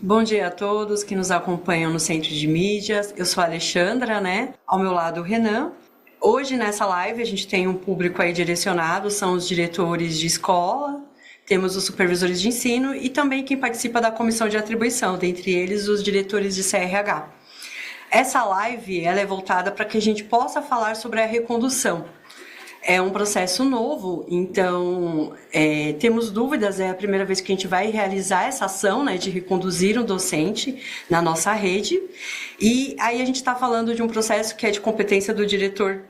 Bom dia a todos que nos acompanham no Centro de Mídias. Eu sou a Alexandra, né? Ao meu lado o Renan. Hoje nessa live a gente tem um público aí direcionado, são os diretores de escola, temos os supervisores de ensino e também quem participa da comissão de atribuição, dentre eles os diretores de CRH. Essa live ela é voltada para que a gente possa falar sobre a recondução. É um processo novo, então temos dúvidas, é a primeira vez que a gente vai realizar essa ação, né, de reconduzir um docente na nossa rede. E aí a gente está falando de um processo que é de competência do diretor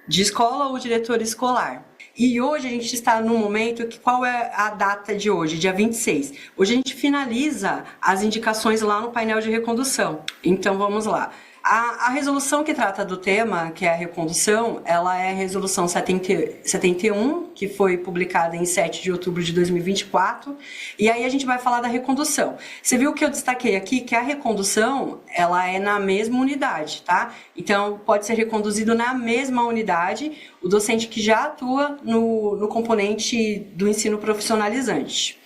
de escola ou diretor escolar. E hoje a gente está no momento que qual é a data de hoje? Dia 26. Hoje a gente finaliza as indicações lá no painel de recondução. Então vamos lá. A resolução que trata do tema, que é a recondução, ela é a resolução 71, que foi publicada em 7 de outubro de 2024, e aí a gente vai falar da recondução. Você viu que eu destaquei aqui que a recondução, ela é na mesma unidade, tá? Então, pode ser reconduzido na mesma unidade o docente que já atua no componente do ensino profissionalizante.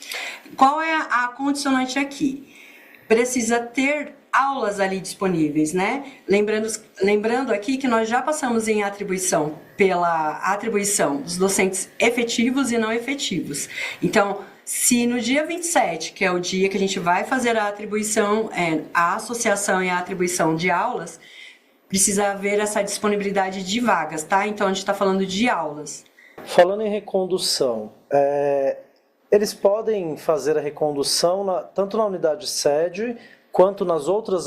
Qual é a condicionante aqui? Precisa ter aulas ali disponíveis, né? Lembrando aqui que nós já passamos em atribuição pela atribuição dos docentes efetivos e não efetivos. Então, se no dia 27, que é o dia que a gente vai fazer a atribuição, a associação e a atribuição de aulas, precisa haver essa disponibilidade de vagas, tá? Então, a gente está falando de aulas. Falando em recondução, eles podem fazer a recondução tanto na unidade sede quanto nas outras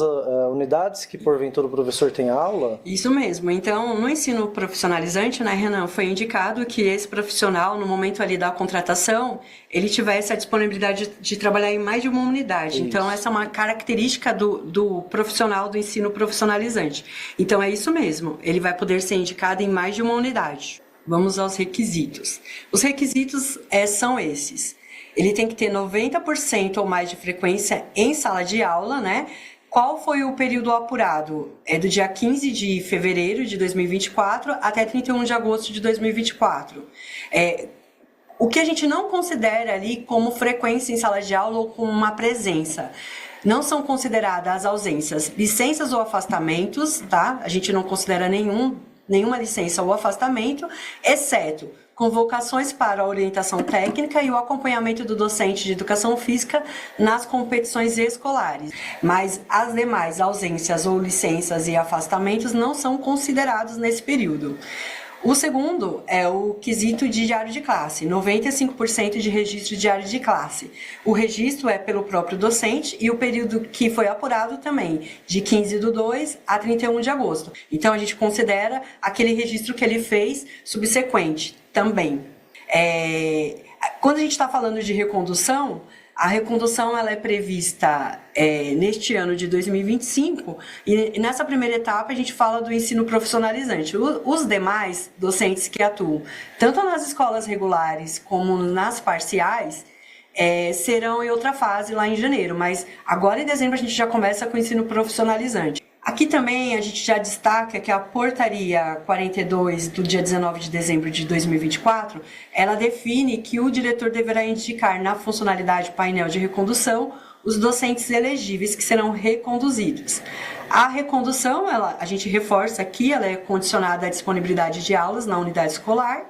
unidades que porventura o professor tem aula? Isso mesmo. Então, no ensino profissionalizante, né, Renan, foi indicado que esse profissional, no momento ali da contratação, ele tivesse a disponibilidade de trabalhar em mais de uma unidade. Isso. Então, essa é uma característica do profissional do ensino profissionalizante. Então, é isso mesmo. Ele vai poder ser indicado em mais de uma unidade. Vamos aos requisitos. Os requisitos são esses. Ele tem que ter 90% ou mais de frequência em sala de aula, né? Qual foi o período apurado? É do dia 15 de fevereiro de 2024 até 31 de agosto de 2024. O que a gente não considera ali como frequência em sala de aula ou como uma presença? Não são consideradas as ausências, licenças ou afastamentos, tá? A gente não considera nenhuma licença ou afastamento, exceto convocações para a orientação técnica e o acompanhamento do docente de educação física nas competições escolares. Mas as demais ausências ou licenças e afastamentos não são considerados nesse período. O segundo é o quesito de diário de classe, 95% de registro de diário de classe. O registro é pelo próprio docente e o período que foi apurado também, de 15/2 a 31 de agosto. Então, a gente considera aquele registro que ele fez subsequente também. Quando a gente está falando de recondução, a recondução ela é prevista neste ano de 2025 e nessa primeira etapa a gente fala do ensino profissionalizante. Os demais docentes que atuam tanto nas escolas regulares como nas parciais serão em outra fase lá em janeiro, mas agora em dezembro a gente já começa com o ensino profissionalizante. Aqui também a gente já destaca que a portaria 42 do dia 19 de dezembro de 2024, ela define que o diretor deverá indicar na funcionalidade painel de recondução os docentes elegíveis que serão reconduzidos. A recondução, a gente reforça aqui, ela é condicionada à disponibilidade de aulas na unidade escolar,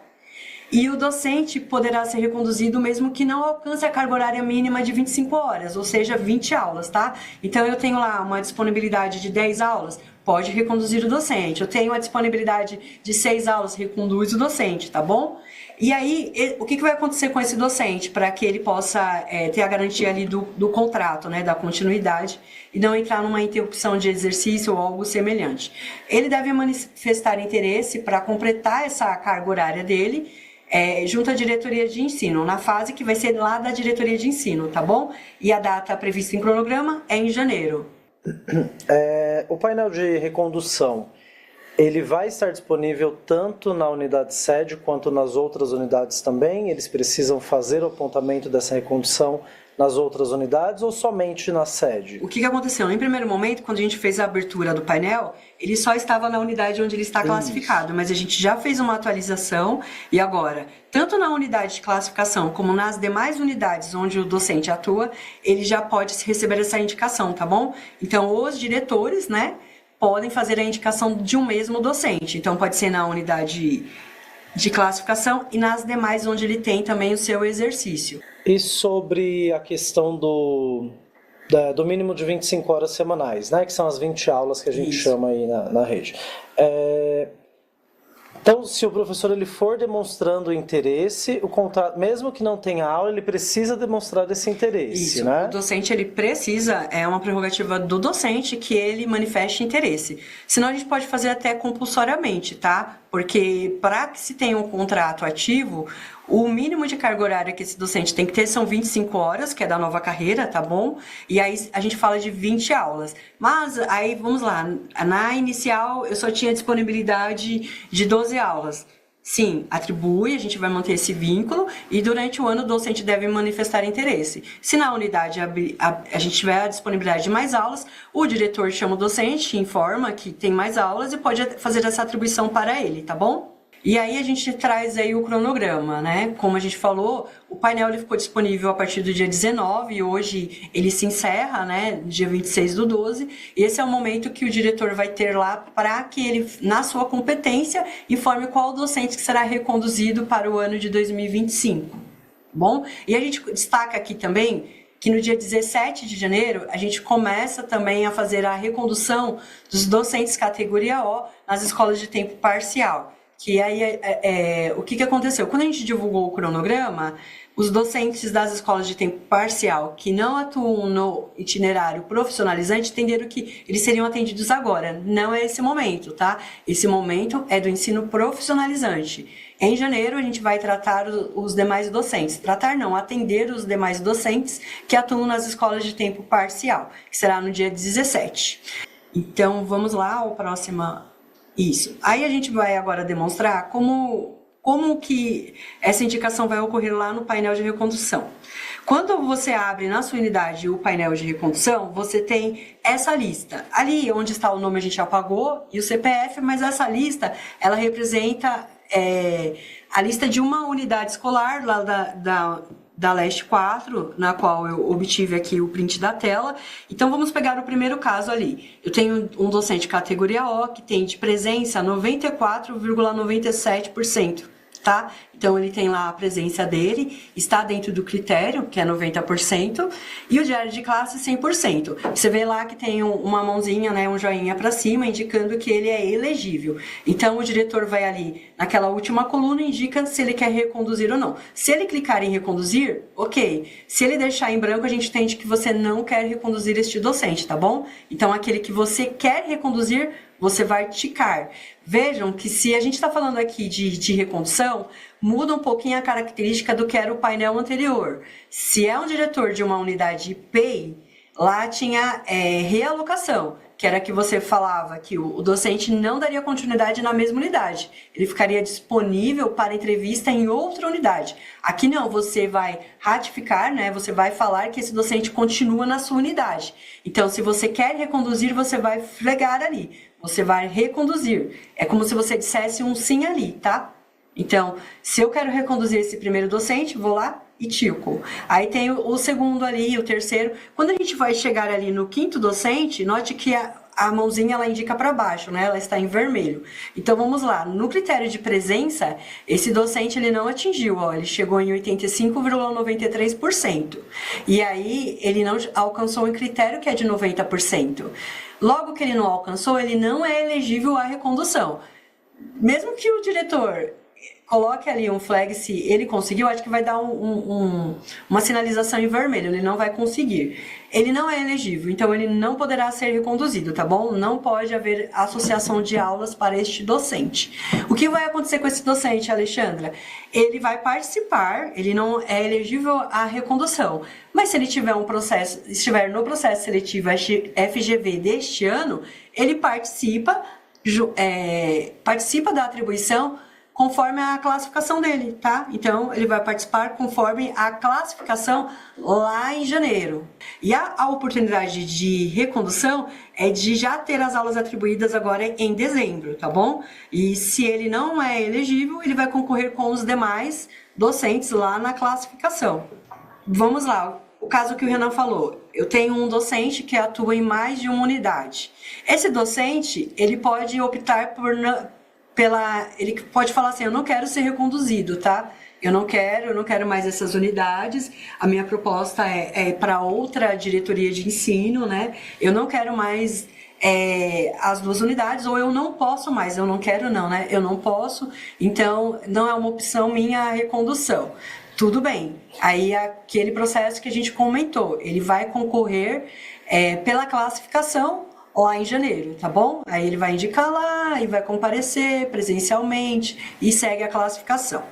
e o docente poderá ser reconduzido mesmo que não alcance a carga horária mínima de 25 horas, ou seja, 20 aulas, tá? Então, eu tenho lá uma disponibilidade de 10 aulas, pode reconduzir o docente. Eu tenho a disponibilidade de 6 aulas, reconduz o docente, tá bom? E aí, o que vai acontecer com esse docente para que ele possa ter a garantia ali do contrato, né, da continuidade e não entrar numa interrupção de exercício ou algo semelhante? Ele deve manifestar interesse para completar essa carga horária dele, junto à diretoria de ensino, na fase que vai ser lá da diretoria de ensino, tá bom? E a data prevista em cronograma é em janeiro. O painel de recondução, ele vai estar disponível tanto na unidade sede quanto nas outras unidades também? Eles precisam fazer o apontamento dessa recondução nas outras unidades ou somente na sede? O que aconteceu? Em primeiro momento, quando a gente fez a abertura do painel, ele só estava na unidade onde ele está classificado, mas a gente já fez uma atualização e agora, tanto na unidade de classificação como nas demais unidades onde o docente atua, ele já pode receber essa indicação, tá bom? Então, os diretores, né, podem fazer a indicação de um mesmo docente. Então, pode ser na unidade de classificação e nas demais onde ele tem também o seu exercício. E sobre a questão do mínimo de 25 horas semanais, né? Que são as 20 aulas que a gente chama aí na rede. Então, se o professor ele for demonstrando interesse, o contrato, mesmo que não tenha aula, ele precisa demonstrar esse interesse, Isso, né? o docente ele precisa, é uma prerrogativa do docente que ele manifeste interesse. Senão a gente pode fazer até compulsoriamente, tá? Porque para que se tenha um contrato ativo, o mínimo de carga horária que esse docente tem que ter são 25 horas, que é da nova carreira, tá bom? E aí a gente fala de 20 aulas. Mas aí, vamos lá, na inicial eu só tinha disponibilidade de 12 aulas. Sim, atribui, a gente vai manter esse vínculo e durante o ano o docente deve manifestar interesse. Se na unidade a gente tiver a disponibilidade de mais aulas, o diretor chama o docente, informa que tem mais aulas e pode fazer essa atribuição para ele, tá bom? E aí a gente traz aí o cronograma, né? Como a gente falou, o painel ele ficou disponível a partir do dia 19 e hoje ele se encerra, né? Dia 26/12. E esse é o momento que o diretor vai ter lá para que ele, na sua competência, informe qual docente que será reconduzido para o ano de 2025. Bom? E a gente destaca aqui também que no dia 17 de janeiro a gente começa também a fazer a recondução dos docentes categoria O nas escolas de tempo parcial. Que aí, o que aconteceu? Quando a gente divulgou o cronograma, os docentes das escolas de tempo parcial que não atuam no itinerário profissionalizante entenderam que eles seriam atendidos agora. Não é esse momento, tá? Esse momento é do ensino profissionalizante. Em janeiro, a gente vai tratar os demais docentes. Tratar não, atender os demais docentes que atuam nas escolas de tempo parcial, que será no dia 17. Então, vamos lá, a próxima... Isso. Aí a gente vai agora demonstrar como que essa indicação vai ocorrer lá no painel de recondução. Quando você abre na sua unidade o painel de recondução, você tem essa lista. Ali onde está o nome a gente apagou e o CPF, mas essa lista, ela representa a lista de uma unidade escolar lá da Leste 4, na qual eu obtive aqui o print da tela. Então, vamos pegar o primeiro caso ali. Eu tenho um docente categoria O, que tem de presença 94,97%, tá? Então, ele tem lá a presença dele, está dentro do critério, que é 90%, e o diário de classe 100%. Você vê lá que tem uma mãozinha, né, um joinha para cima, indicando que ele é elegível. Então, o diretor vai ali, naquela última coluna, indica se ele quer reconduzir ou não. Se ele clicar em reconduzir, ok. Se ele deixar em branco, a gente entende que você não quer reconduzir este docente, tá bom? Então, aquele que você quer reconduzir, você vai ticar. Vejam que se a gente está falando aqui de recondução, muda um pouquinho a característica do que era o painel anterior. Se é um diretor de uma unidade PEI, lá tinha realocação, que era que você falava que o docente não daria continuidade na mesma unidade. Ele ficaria disponível para entrevista em outra unidade. Aqui não, você vai ratificar, né? Você vai falar que esse docente continua na sua unidade. Então, se você quer reconduzir, você vai flegar ali. Você vai reconduzir. É como se você dissesse um sim ali, tá? Então, se eu quero reconduzir esse primeiro docente, vou lá e tico. Aí tem o segundo ali, o terceiro. Quando a gente vai chegar ali no quinto docente, note que a mãozinha ela indica para baixo, né? Ela está em vermelho. Então vamos lá, no critério de presença, esse docente ele não atingiu, ó, ele chegou em 85,93%. E aí ele não alcançou um critério que é de 90%. Logo que ele não alcançou, ele não é elegível à recondução. Mesmo que o diretor coloque ali um flag se ele conseguiu, acho que vai dar uma sinalização em vermelho, ele não vai conseguir. Ele não é elegível, então ele não poderá ser reconduzido, tá bom? Não pode haver associação de aulas para este docente. O que vai acontecer com esse docente, Alexandra? Ele vai participar, ele não é elegível à recondução, mas se ele tiver estiver no processo seletivo FGV deste ano, ele participa da atribuição conforme a classificação dele, tá? Então, ele vai participar conforme a classificação lá em janeiro. E a oportunidade de recondução é de já ter as aulas atribuídas agora em dezembro, tá bom? E se ele não é elegível, ele vai concorrer com os demais docentes lá na classificação. Vamos lá, o caso que o Renan falou. Eu tenho um docente que atua em mais de uma unidade. Esse docente, ele pode optar ele pode falar assim, eu não quero ser reconduzido, tá? Eu não quero mais essas unidades, a minha proposta é para outra diretoria de ensino, né? Eu não quero mais as 2 unidades, ou eu não posso mais, eu não quero não, né? Eu não posso, então não é uma opção minha a recondução. Tudo bem, aí aquele processo que a gente comentou, ele vai concorrer pela classificação lá em janeiro, tá bom? Aí ele vai indicar lá e vai comparecer presencialmente e segue a classificação.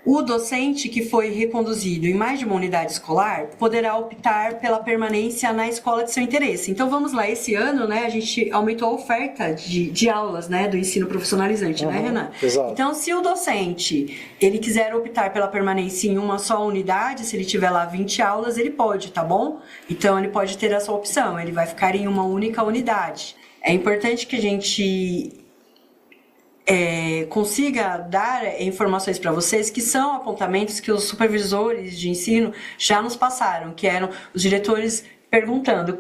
O docente que foi reconduzido em mais de uma unidade escolar poderá optar pela permanência na escola de seu interesse. Então vamos lá, esse ano, né, a gente aumentou a oferta de aulas, né, do ensino profissionalizante, né, Renan? Exato. Então, se o docente ele quiser optar pela permanência em uma só unidade, se ele tiver lá 20 aulas, ele pode, tá bom? Então ele pode ter essa opção, ele vai ficar em uma única unidade. É importante que a gente consiga dar informações para vocês que são apontamentos que os supervisores de ensino já nos passaram, que eram os diretores perguntando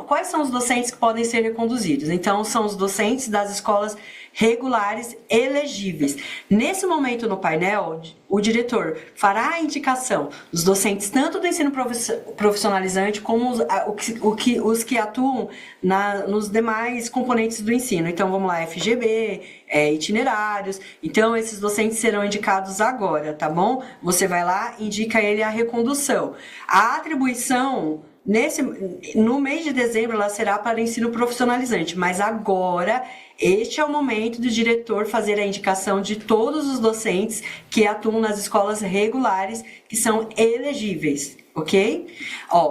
quais são os docentes que podem ser reconduzidos. Então, são os docentes das escolas regulares elegíveis. Nesse momento no painel, o diretor fará a indicação dos docentes tanto do ensino profissionalizante como os que atuam nos demais componentes do ensino. Então, vamos lá, FGB, itinerários. Então, esses docentes serão indicados agora, tá bom? Você vai lá, indica ele a recondução. A atribuição no mês de dezembro ela será para ensino profissionalizante, mas agora este é o momento do diretor fazer a indicação de todos os docentes que atuam nas escolas regulares que são elegíveis, ok?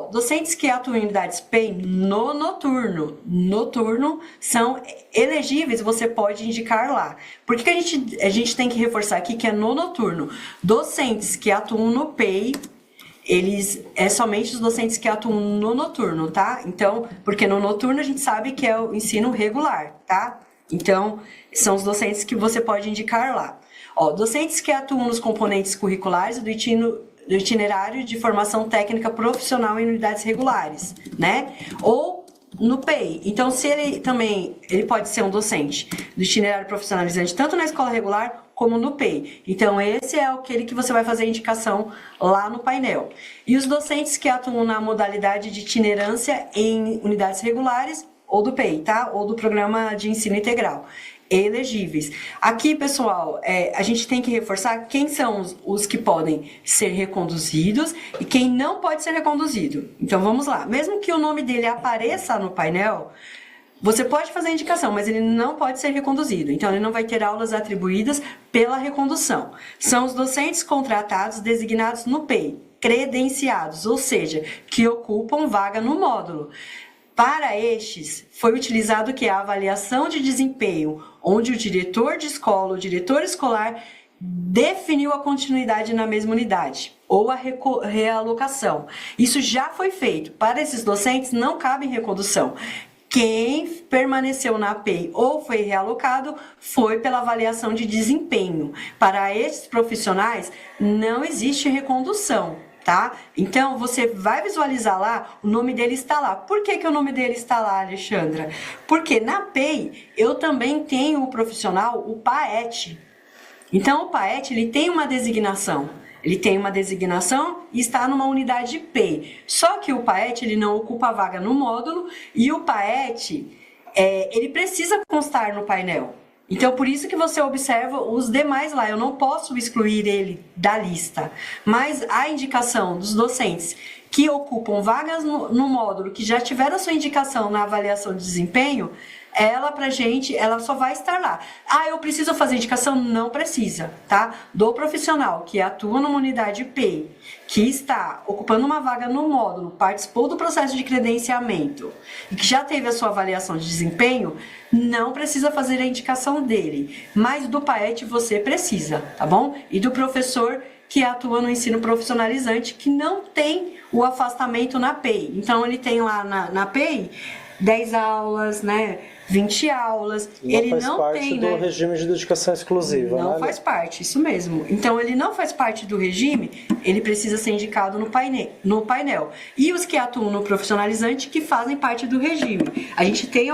Docentes que atuam em unidades PEI no noturno são elegíveis, você pode indicar lá. Por que a gente tem que reforçar aqui que é no noturno? Docentes que atuam no PEI, somente os docentes que atuam no noturno, tá? Então, porque no noturno a gente sabe que é o ensino regular, tá? Então, são os docentes que você pode indicar lá. Docentes que atuam nos componentes curriculares do itinerário de formação técnica profissional em unidades regulares, né? Ou no PEI. Então, se ele pode ser um docente do itinerário profissionalizante, tanto na escola regular como no PEI. Então, esse é aquele que você vai fazer a indicação lá no painel. E os docentes que atuam na modalidade de itinerância em unidades regulares, ou do PEI, tá? Ou do Programa de Ensino Integral, elegíveis. Aqui, pessoal, a gente tem que reforçar quem são os que podem ser reconduzidos e quem não pode ser reconduzido. Então, vamos lá. Mesmo que o nome dele apareça no painel, você pode fazer a indicação, mas ele não pode ser reconduzido. Então, ele não vai ter aulas atribuídas pela recondução. São os docentes contratados designados no PEI, credenciados, ou seja, que ocupam vaga no módulo. Para estes, foi utilizado que a avaliação de desempenho, onde o diretor de escola, o diretor escolar, definiu a continuidade na mesma unidade, ou a realocação. Isso já foi feito. Para esses docentes, não cabe recondução. Quem permaneceu na PEI ou foi realocado foi pela avaliação de desempenho. Para esses profissionais, não existe recondução, tá? Então, você vai visualizar lá, o nome dele está lá. Por que o nome dele está lá, Alexandra? Porque na PEI, eu também tenho o profissional, o PAET. Então, o PAET, ele tem uma designação. Ele tem uma designação e está numa unidade PEI. Só que o PAET, ele não ocupa a vaga no módulo e o PAET, ele precisa constar no painel. Então, por isso que você observa os demais lá. Eu não posso excluir ele da lista. Mas a indicação dos docentes que ocupam vagas no módulo, que já tiveram a sua indicação na avaliação de desempenho, ela pra gente, ela só vai estar lá. Ah, eu preciso fazer indicação? Não precisa, tá? Do profissional que atua numa unidade P, que está ocupando uma vaga no módulo, participou do processo de credenciamento e que já teve a sua avaliação de desempenho, não precisa fazer a indicação dele. Mas do PAET você precisa, tá bom? E do professor que atua no ensino profissionalizante, que não tem o afastamento na PEI. Então, ele tem lá na PEI 10 aulas, né? 20 aulas. Ele não faz parte tem, do né? regime de dedicação exclusiva, Não né? faz parte, isso mesmo. Então, ele não faz parte do regime, ele precisa ser indicado no painel. E os que atuam no profissionalizante, que fazem parte do regime. A gente tem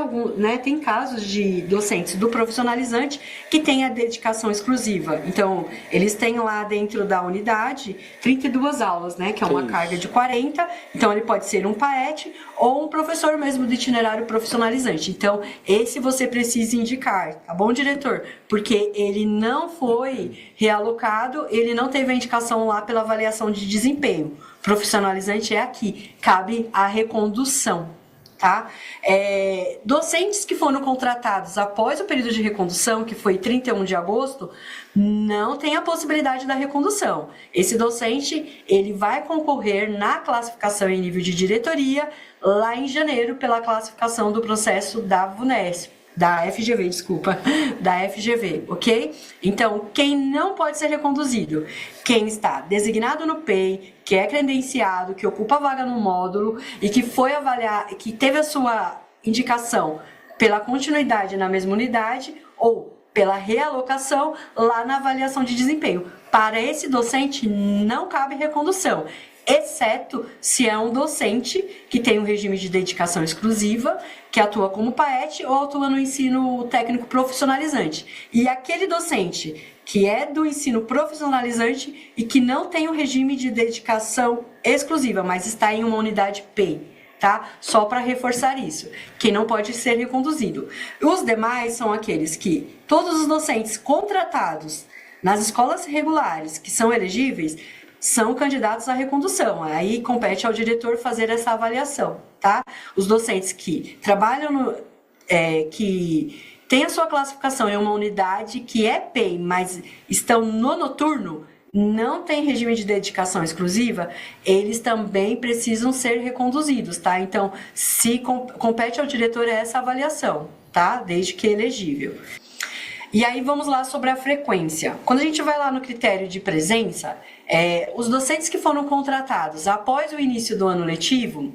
tem casos de docentes do profissionalizante que têm a dedicação exclusiva. Então, eles têm lá dentro da unidade 32 aulas, né? Que é uma carga de 40. Então, ele pode ser um PAET ou um professor mesmo do itinerário profissionalizante. Então, esse você precisa indicar, tá bom, diretor? Porque ele não foi realocado, ele não teve a indicação lá pela avaliação de desempenho. Profissionalizante é aqui, cabe a recondução, tá? Docentes que foram contratados após o período de recondução, que foi 31 de agosto, não tem a possibilidade da recondução. Esse docente, ele vai concorrer na classificação em nível de diretoria lá em janeiro pela classificação do processo da VUNESP, da FGV, desculpa, da FGV, ok? Então, quem não pode ser reconduzido? Quem está designado no PEI, que é credenciado, que ocupa vaga no módulo e que foi avaliar, que teve a sua indicação pela continuidade na mesma unidade ou pela realocação lá na avaliação de desempenho. Para esse docente, não cabe recondução, exceto se é um docente que tem um regime de dedicação exclusiva, que atua como PAET ou atua no ensino técnico profissionalizante. E aquele docente que é do ensino profissionalizante e que não tem um regime de dedicação exclusiva, mas está em uma unidade PEI, tá? Só para reforçar isso, que não pode ser reconduzido. Os demais são aqueles que todos os docentes contratados nas escolas regulares que são elegíveis são candidatos à recondução. Aí compete ao diretor fazer essa avaliação, tá? Os docentes que trabalham que têm a sua classificação em uma unidade que é PEI, mas estão no noturno, não tem regime de dedicação exclusiva, eles também precisam ser reconduzidos, tá? Então, se compete ao diretor essa avaliação, tá? Desde que elegível. E aí vamos lá sobre a frequência. Quando a gente vai lá no critério de presença, os docentes que foram contratados após o início do ano letivo,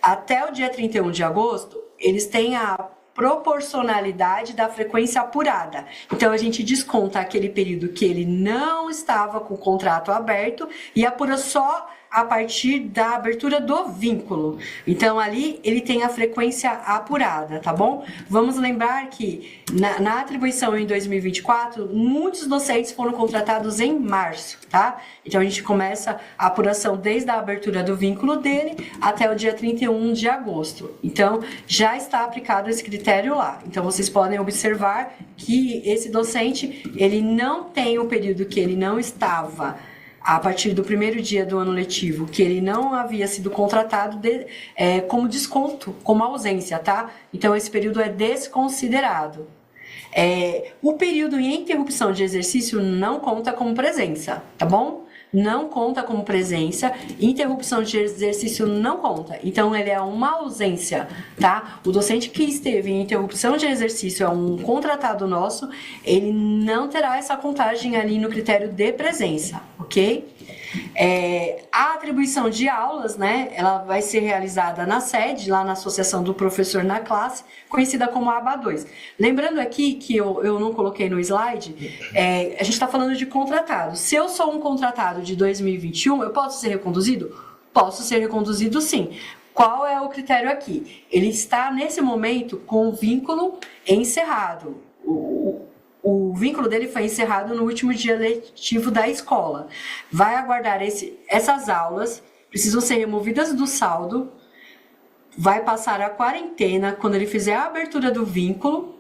até o dia 31 de agosto, eles têm a proporcionalidade da frequência apurada. Então, a gente desconta aquele período que ele não estava com o contrato aberto e apura só a partir da abertura do vínculo. Então, ali ele tem a frequência apurada, tá bom? Vamos lembrar que na atribuição em 2024, muitos docentes foram contratados em março, tá? Então, a gente começa a apuração desde a abertura do vínculo dele até o dia 31 de agosto. Então, já está aplicado esse critério lá. Então, vocês podem observar que esse docente, ele não tem o período que ele não estava a partir do primeiro dia do ano letivo, que ele não havia sido contratado como desconto, como ausência, tá? Então, esse período é desconsiderado. O período em interrupção de exercício não conta como presença, tá bom? Não conta como presença, interrupção de exercício não conta. Então, ele é uma ausência, tá? O docente que esteve em interrupção de exercício é um contratado nosso, ele não terá essa contagem ali no critério de presença, ok? A atribuição de aulas, né, ela vai ser realizada na sede, lá na associação do professor na classe, conhecida como aba 2. Lembrando aqui que eu não coloquei no slide, a gente está falando de contratado. Se eu sou um contratado de 2021, eu posso ser reconduzido? Posso ser reconduzido, sim. Qual é o critério aqui? Ele está, nesse momento, com o vínculo encerrado. O vínculo dele foi encerrado no último dia letivo da escola. Vai aguardar essas aulas, precisam ser removidas do saldo, vai passar a quarentena. Quando ele fizer a abertura do vínculo,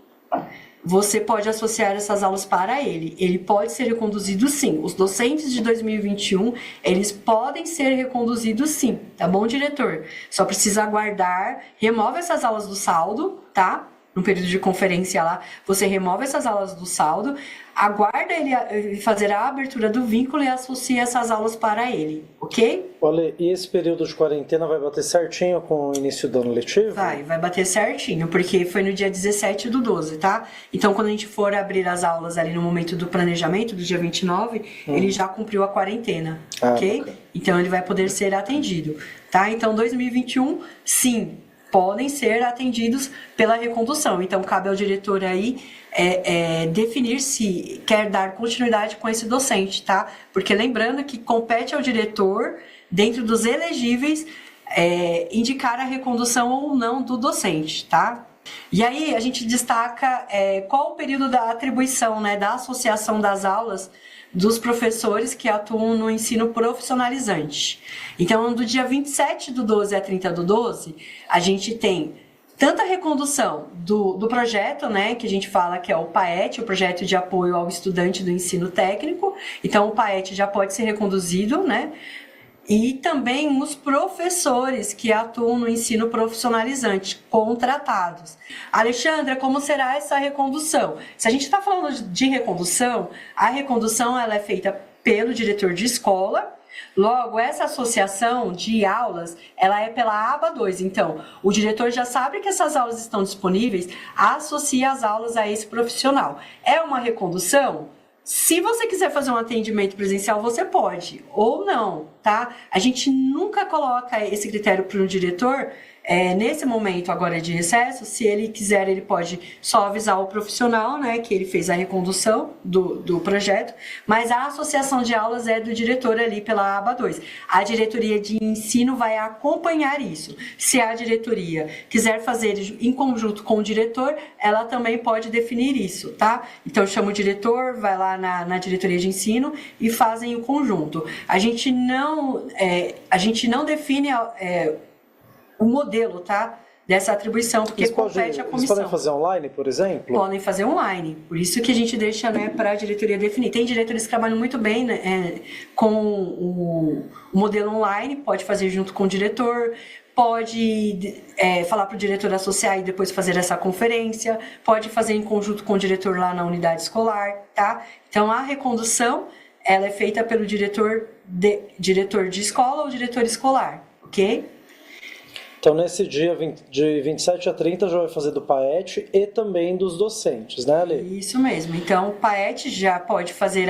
você pode associar essas aulas para ele. Ele pode ser reconduzido, sim. Os docentes de 2021, eles podem ser reconduzidos, sim. Tá bom, diretor? Só precisa aguardar, remove essas aulas do saldo, tá? no período de conferência lá, você remove essas aulas do saldo, aguarda ele fazer a abertura do vínculo e associa essas aulas para ele, ok? Olha, e esse período de quarentena vai bater certinho com o início do ano letivo? Vai bater certinho, porque foi no dia 17/12, tá? Então, quando a gente for abrir as aulas ali no momento do planejamento, do dia 29, ele já cumpriu a quarentena, ok? Ok. Então, ele vai poder ser atendido, tá? Então, 2021, sim, podem ser atendidos pela recondução. Então, cabe ao diretor aí definir se quer dar continuidade com esse docente, tá? Porque lembrando que compete ao diretor, dentro dos elegíveis, indicar a recondução ou não do docente, tá? E aí a gente destaca qual o período da atribuição, né, da associação das aulas dos professores que atuam no ensino profissionalizante. Então, do dia 27/12 a 30/12, a gente tem tanto a recondução do projeto, né, que a gente fala que é o PAET, o Projeto de Apoio ao Estudante do Ensino Técnico. Então, o PAET já pode ser reconduzido, né? E também os professores que atuam no ensino profissionalizante, contratados. Alexandra, como será essa recondução? Se a gente está falando de recondução, a recondução ela é feita pelo diretor de escola. Logo, essa associação de aulas, ela é pela aba 2. Então, o diretor já sabe que essas aulas estão disponíveis, associa as aulas a esse profissional. É uma recondução? Se você quiser fazer um atendimento presencial, você pode, ou não, tá? A gente nunca coloca esse critério para o diretor, nesse momento agora de recesso. Se ele quiser, ele pode só avisar o profissional, né, que ele fez a recondução do projeto, mas a associação de aulas é do diretor ali pela aba 2. A diretoria de ensino vai acompanhar isso. Se a diretoria quiser fazer em conjunto com o diretor, ela também pode definir isso, tá? Então chama o diretor, vai lá na diretoria de ensino e fazem o conjunto. A gente não define o modelo, tá? Dessa atribuição, porque compete à comissão. Eles podem fazer online, por exemplo? Podem fazer online. Por isso que a gente deixa, né, para a diretoria definir. Tem diretores que trabalham muito bem, né, com o modelo online, pode fazer junto com o diretor, pode falar para o diretor associar e depois fazer essa conferência, pode fazer em conjunto com o diretor lá na unidade escolar, tá? Então, a recondução, ela é feita pelo diretor de escola ou diretor escolar, ok? Então, nesse dia de 27 a 30 já vai fazer do PAET e também dos docentes, né, Ali? Isso mesmo. Então, o PAET já pode fazer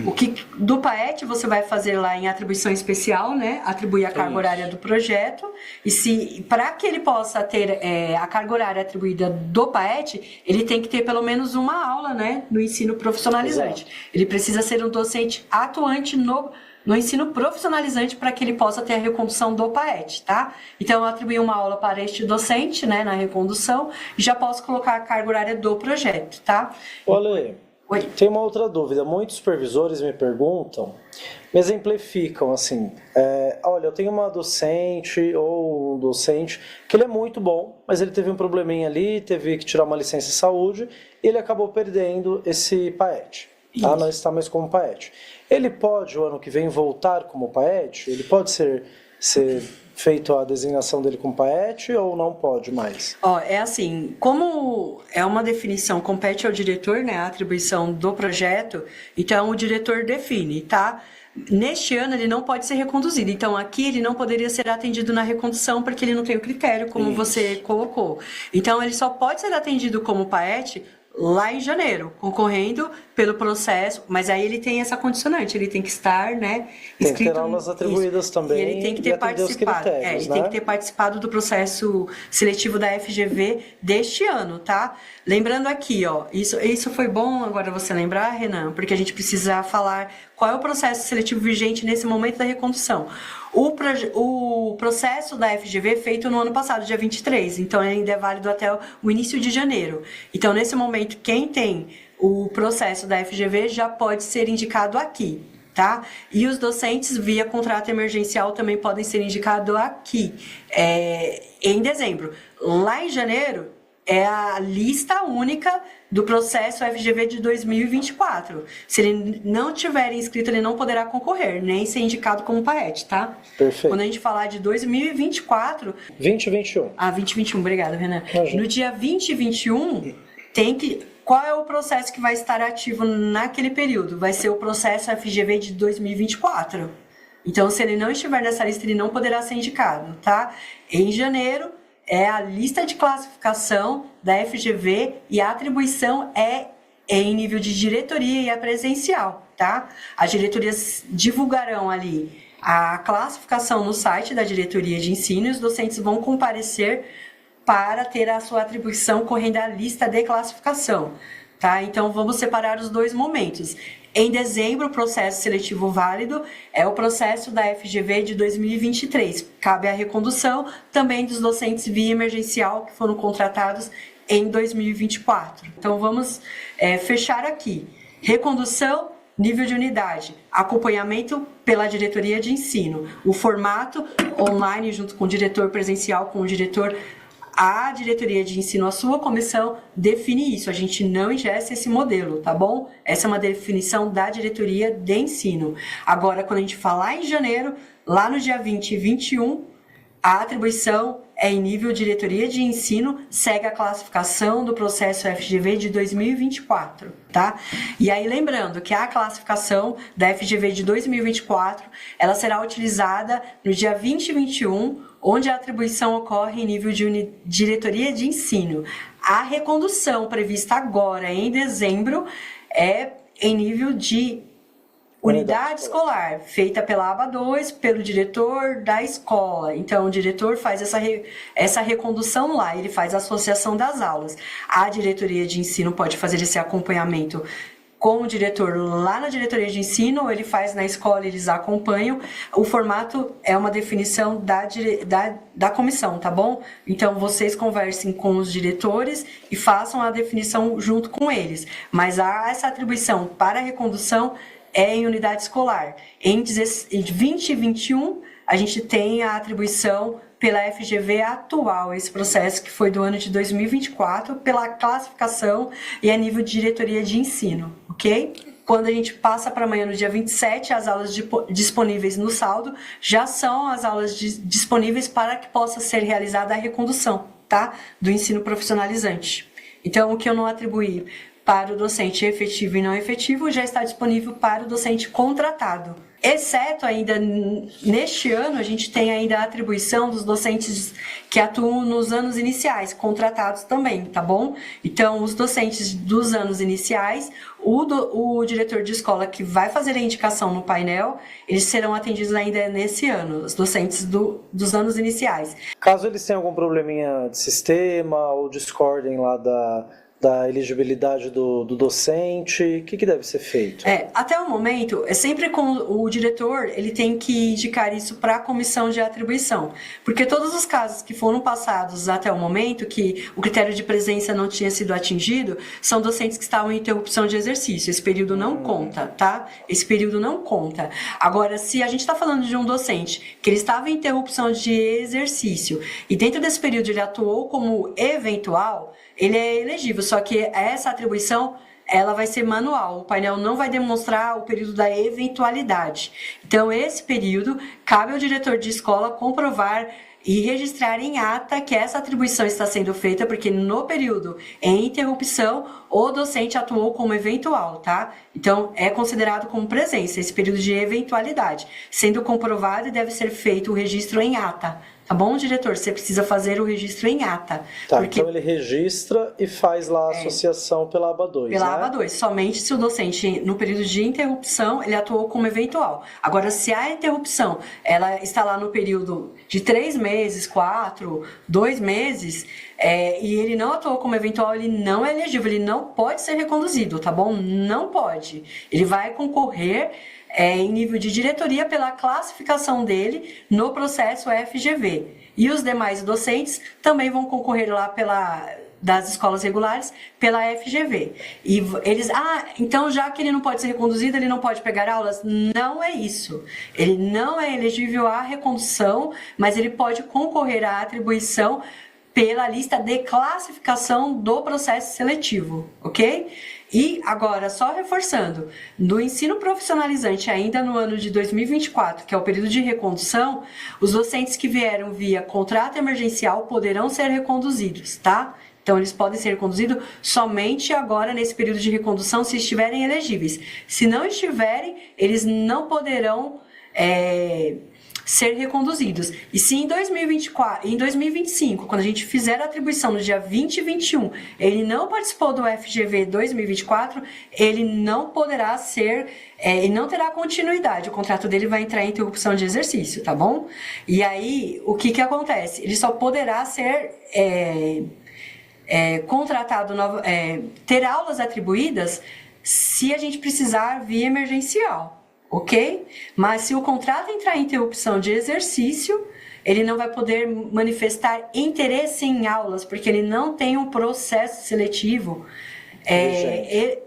o que do PAET você vai fazer lá em atribuição especial, né? Atribuir a carga horária do projeto. E para que ele possa ter a carga horária atribuída do PAET, ele tem que ter pelo menos uma aula, né, no ensino profissionalizante. Exato. Ele precisa ser um docente atuante no ensino profissionalizante para que ele possa ter a recondução do PAET, tá? Então, eu atribuí uma aula para este docente, né, na recondução, e já posso colocar a carga horária do projeto, tá? Olha, tem uma outra dúvida. Muitos supervisores me perguntam, me exemplificam assim, olha, eu tenho uma docente ou um docente que ele é muito bom, mas ele teve um probleminha ali, teve que tirar uma licença de saúde, e ele acabou perdendo esse PAET. Não está mais como PAET. Ele pode, o ano que vem, voltar como PAET? Ele pode ser feito a designação dele como PAET ou não pode mais? É assim, como é uma definição, compete ao diretor, né, a atribuição do projeto, então o diretor define, tá? Neste ano ele não pode ser reconduzido, então aqui ele não poderia ser atendido na recondução porque ele não tem o critério, como você colocou. Então ele só pode ser atendido como PAET lá em janeiro, concorrendo pelo processo, mas aí ele tem essa condicionante, ele tem que estar, né, tem que ter aulas atribuídas também, e ele tem que ter participado, ele tem que ter participado do processo seletivo da FGV deste ano, tá? Lembrando aqui, isso foi bom agora você lembrar, Renan, porque a gente precisa falar qual é o processo seletivo vigente nesse momento da recondução. O processo da FGV é feito no ano passado, dia 23, então ainda é válido até o início de janeiro. Então, nesse momento, quem tem o processo da FGV já pode ser indicado aqui, tá? E os docentes via contrato emergencial também podem ser indicados aqui, em dezembro. Lá em janeiro, é a lista única do processo FGV de 2024. Se ele não tiver inscrito, ele não poderá concorrer, nem ser indicado como PAET, tá? Perfeito. Quando a gente falar de 2024... 2021. 2021, obrigada, Renan. Imagina. No dia 20 e 21, qual é o processo que vai estar ativo naquele período? Vai ser o processo FGV de 2024. Então, se ele não estiver nessa lista, ele não poderá ser indicado, tá? Em janeiro, é a lista de classificação da FGV e a atribuição é em nível de diretoria e é presencial, tá? As diretorias divulgarão ali a classificação no site da diretoria de ensino e os docentes vão comparecer para ter a sua atribuição correndo a lista de classificação, tá? Então, vamos separar os dois momentos. Em dezembro, o processo seletivo válido é o processo da FGV de 2023. Cabe a recondução também dos docentes via emergencial que foram contratados em 2024. Então, vamos fechar aqui. Recondução, nível de unidade, acompanhamento pela diretoria de ensino, o formato online junto com o diretor presencial, com o diretor. A diretoria de ensino, a sua comissão, define isso. A gente não ingessa esse modelo, tá bom? Essa é uma definição da diretoria de ensino. Agora, quando a gente falar em janeiro, lá no dia 20 e 21, a atribuição é em nível diretoria de ensino, segue a classificação do processo FGV de 2024, tá? E aí, lembrando que a classificação da FGV de 2024, ela será utilizada no dia 20 e 21, onde a atribuição ocorre em nível de diretoria de ensino. A recondução prevista agora, em dezembro, é em nível de unidade escolar, feita pela aba 2, pelo diretor da escola. Então, o diretor faz essa recondução lá, ele faz a associação das aulas. A diretoria de ensino pode fazer esse acompanhamento com o diretor lá na diretoria de ensino, ou ele faz na escola, eles acompanham. O formato é uma definição da comissão, tá bom? Então, vocês conversem com os diretores e façam a definição junto com eles. Mas essa atribuição para a recondução é em unidade escolar. Em 20 e 21, a gente tem a atribuição pela FGV atual, esse processo que foi do ano de 2024, pela classificação e a nível de diretoria de ensino, ok? Quando a gente passa para amanhã, no dia 27, as aulas disponíveis no saldo já são as aulas disponíveis para que possa ser realizada a recondução, tá? Do ensino profissionalizante. Então, o que eu não atribuí para o docente efetivo e não efetivo já está disponível para o docente contratado. Exceto ainda, neste ano, a gente tem ainda a atribuição dos docentes que atuam nos anos iniciais, contratados também, tá bom? Então, os docentes dos anos iniciais, o diretor de escola que vai fazer a indicação no painel, eles serão atendidos ainda nesse ano, os docentes dos anos iniciais. Caso eles tenham algum probleminha de sistema ou discordem lá da elegibilidade do docente, o que deve ser feito? Até o momento, é sempre com o diretor, ele tem que indicar isso para a comissão de atribuição, porque todos os casos que foram passados até o momento, que o critério de presença não tinha sido atingido, são docentes que estavam em interrupção de exercício. Esse período não conta, tá? Esse período não conta. Agora, se a gente está falando de um docente que ele estava em interrupção de exercício e dentro desse período ele atuou como eventual, ele é elegível, só que essa atribuição ela vai ser manual, o painel não vai demonstrar o período da eventualidade. Então, esse período, cabe ao diretor de escola comprovar e registrar em ata que essa atribuição está sendo feita, porque no período em interrupção, o docente atuou como eventual, tá? Então, é considerado como presença, esse período de eventualidade. Sendo comprovado, deve ser feito o registro em ata. Tá bom, diretor? Você precisa fazer o registro em ata. Tá, porque então ele registra e faz lá a associação pela aba 2, pela né? aba 2, somente se o docente, no período de interrupção, ele atuou como eventual. Agora, se a interrupção ela está lá no período de 3 meses, 4, 2 meses, e ele não atuou como eventual, ele não é elegível, ele não pode ser reconduzido, tá bom? Não pode. Ele vai concorrer em nível de diretoria pela classificação dele no processo FGV. E os demais docentes também vão concorrer lá das escolas regulares pela FGV. E eles, então já que ele não pode ser reconduzido, ele não pode pegar aulas? Não é isso. Ele não é elegível à recondução, mas ele pode concorrer à atribuição pela lista de classificação do processo seletivo, ok? E agora, só reforçando, no ensino profissionalizante, ainda no ano de 2024, que é o período de recondução, os docentes que vieram via contrato emergencial poderão ser reconduzidos, tá? Então, eles podem ser reconduzidos somente agora, nesse período de recondução, se estiverem elegíveis. Se não estiverem, eles não poderão ser reconduzidos. E se em 2024, em 2025, quando a gente fizer a atribuição no dia 20 e 21, ele não participou do FGV 2024, ele não poderá ser, ele não terá continuidade, o contrato dele vai entrar em interrupção de exercício, tá bom? E aí, o que acontece? Ele só poderá ser contratado, ter aulas atribuídas se a gente precisar via emergencial. Ok? Mas se o contrato entrar em interrupção de exercício, ele não vai poder manifestar interesse em aulas, porque ele não tem um processo seletivo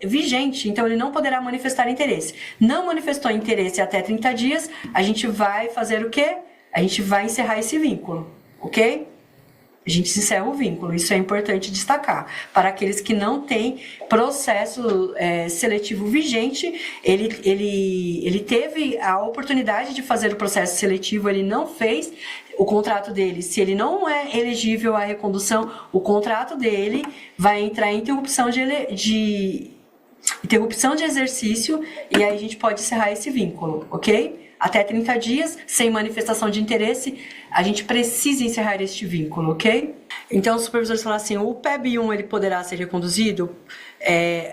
vigente, então ele não poderá manifestar interesse. Não manifestou interesse até 30 dias, a gente vai fazer o quê? A gente vai encerrar esse vínculo, ok? A gente encerra o vínculo, isso é importante destacar. Para aqueles que não têm processo seletivo vigente, ele teve a oportunidade de fazer o processo seletivo, ele não fez o contrato dele. Se ele não é elegível à recondução, o contrato dele vai entrar em interrupção de exercício e aí a gente pode encerrar esse vínculo, ok? Até 30 dias, sem manifestação de interesse, a gente precisa encerrar este vínculo, ok? Então, os supervisores falaram assim, o PEB1 ele poderá ser reconduzido?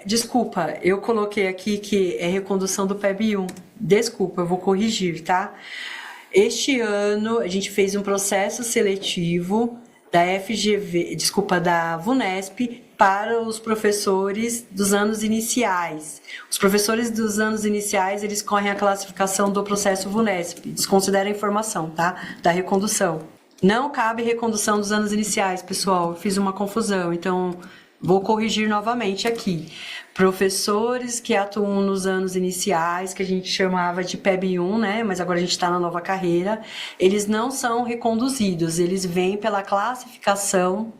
Desculpa, eu coloquei aqui que é recondução do PEB1. Desculpa, eu vou corrigir, tá? Este ano, a gente fez um processo seletivo da VUNESP para os professores dos anos iniciais. Os professores dos anos iniciais, eles correm a classificação do processo VUNESP, desconsidera a informação, tá? Da recondução. Não cabe recondução dos anos iniciais, pessoal, eu fiz uma confusão, então vou corrigir novamente aqui. Professores que atuam nos anos iniciais, que a gente chamava de PEB1, né? Mas agora a gente está na nova carreira, eles não são reconduzidos, eles vêm pela classificação,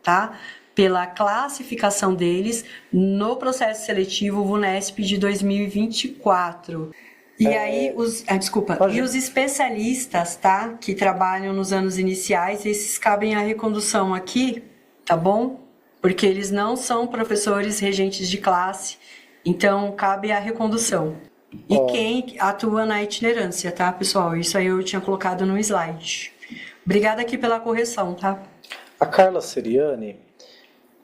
tá? Pela classificação deles no processo seletivo VUNESP de 2024. E aí, os especialistas, tá? Que trabalham nos anos iniciais, esses cabem a recondução aqui, tá bom? Porque eles não são professores regentes de classe, então cabe a recondução. E quem atua na itinerância, tá, pessoal? Isso aí eu tinha colocado no slide. Obrigada aqui pela correção, tá? A Carla Seriani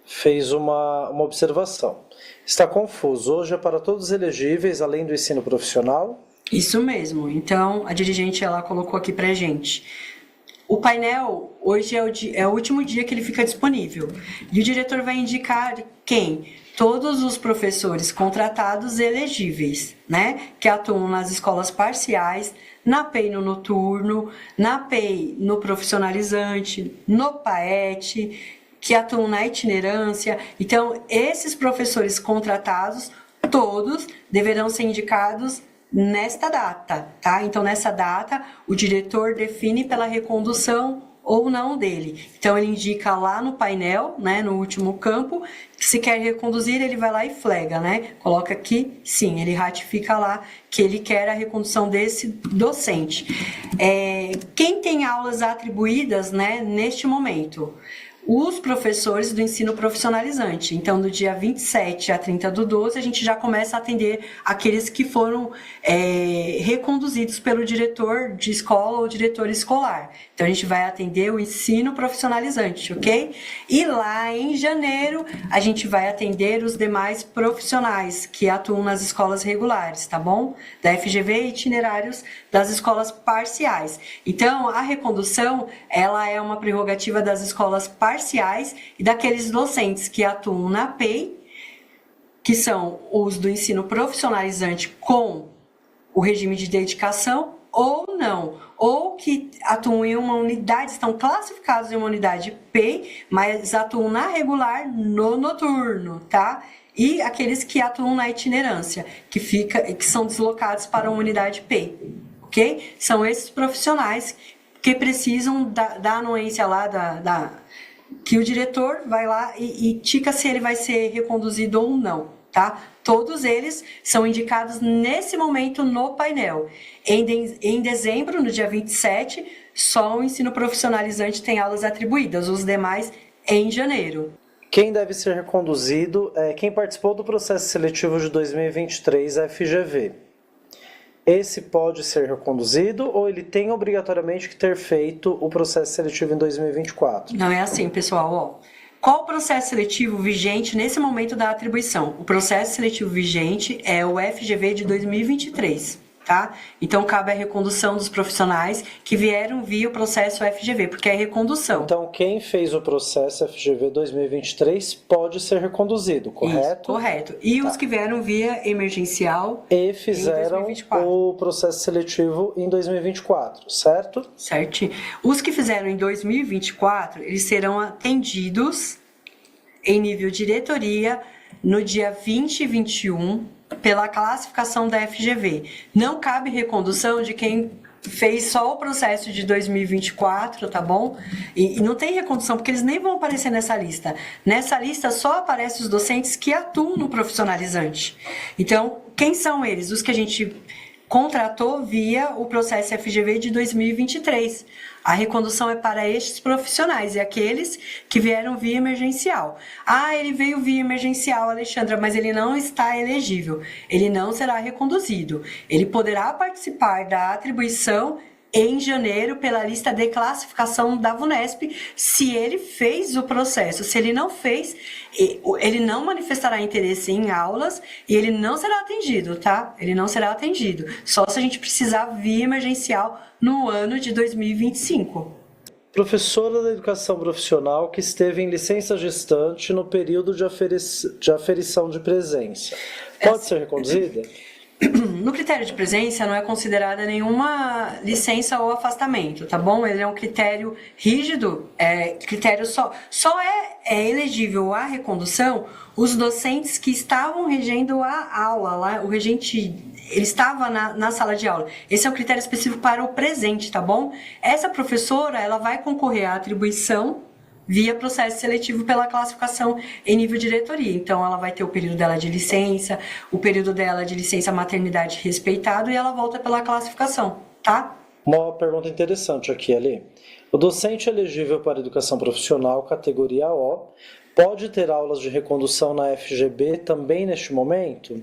fez uma observação. Está confuso. Hoje é para todos os elegíveis, além do ensino profissional? Isso mesmo. Então, a dirigente ela colocou aqui pra gente. O painel, hoje é o último dia que ele fica disponível. E o diretor vai indicar quem? Todos os professores contratados elegíveis, né? Que atuam nas escolas parciais, na PEI no noturno, na PEI no profissionalizante, no PAET, que atuam na itinerância. Então, esses professores contratados, todos deverão ser indicados nesta data, tá? Então, nessa data, o diretor define pela recondução ou não dele. Então, ele indica lá no painel, né, no último campo, que se quer reconduzir, ele vai lá e flega, né? Coloca aqui, sim, ele ratifica lá que ele quer a recondução desse docente. Quem tem aulas atribuídas, né, neste momento? Os professores do ensino profissionalizante. Então, do dia 27 a 30 do 12, a gente já começa a atender aqueles que foram reconduzidos pelo diretor de escola ou diretor escolar. Então, a gente vai atender o ensino profissionalizante, ok? E lá em janeiro, a gente vai atender os demais profissionais que atuam nas escolas regulares, tá bom? Da FGV e itinerários das escolas parciais. Então, a recondução, ela é uma prerrogativa das escolas parciais e daqueles docentes que atuam na PEI, que são os do ensino profissionalizante com o regime de dedicação ou não, ou que atuam em uma unidade, estão classificados em uma unidade PEI, mas atuam na regular no noturno, tá? E aqueles que atuam na itinerância, que são deslocados para uma unidade PEI, ok? São esses profissionais que precisam da anuência lá que o diretor vai lá e tica se ele vai ser reconduzido ou não, tá? Todos eles são indicados nesse momento no painel. Em dezembro, no dia 27, só o ensino profissionalizante tem aulas atribuídas, os demais em janeiro. Quem deve ser reconduzido é quem participou do processo seletivo de 2023 FGV. Esse pode ser reconduzido ou ele tem obrigatoriamente que ter feito o processo seletivo em 2024? Não é assim, pessoal, ó. Qual o processo seletivo vigente nesse momento da atribuição? O processo seletivo vigente é o FGV de 2023, tá? Então, cabe a recondução dos profissionais que vieram via o processo FGV, porque é recondução. Então, quem fez o processo FGV 2023 pode ser reconduzido, correto? Isso, correto. E os que vieram via emergencial e fizeram em 2024. o processo seletivo em 2024, certo? Certo. Os que fizeram em 2024, eles serão atendidos em nível diretoria no dia 20 e 21 pela classificação da FGV. Não cabe recondução de quem fez só o processo de 2024, tá bom? E não tem recondução, porque eles nem vão aparecer nessa lista. Nessa lista só aparecem os docentes que atuam no profissionalizante. Então, quem são eles? Os que a gente contratou via o processo FGV de 2023. A recondução é para estes profissionais e aqueles que vieram via emergencial. Ah, ele veio via emergencial, Alexandra, mas ele não está elegível. Ele não será reconduzido. Ele poderá participar da atribuição em janeiro pela lista de classificação da VUNESP, se ele fez o processo. Se ele não fez, ele não manifestará interesse em aulas e ele não será atendido, tá? Ele não será atendido. Só se a gente precisar via emergencial no ano de 2025. Professora da educação profissional que esteve em licença gestante no período de aferição de presença. Pode ser reconduzida? No critério de presença não é considerada nenhuma licença ou afastamento, tá bom? Ele é um critério rígido, critério só é elegível à recondução os docentes que estavam regendo a aula, lá, o regente, ele estava na sala de aula. Esse é um critério específico para o presente, tá bom? Essa professora, ela vai concorrer à atribuição via processo seletivo pela classificação em nível diretoria. Então, ela vai ter o período dela de licença, o período dela de licença maternidade respeitado e ela volta pela classificação, tá? Uma pergunta interessante aqui, Ali. O docente elegível para educação profissional, categoria O, pode ter aulas de recondução na FGB também neste momento?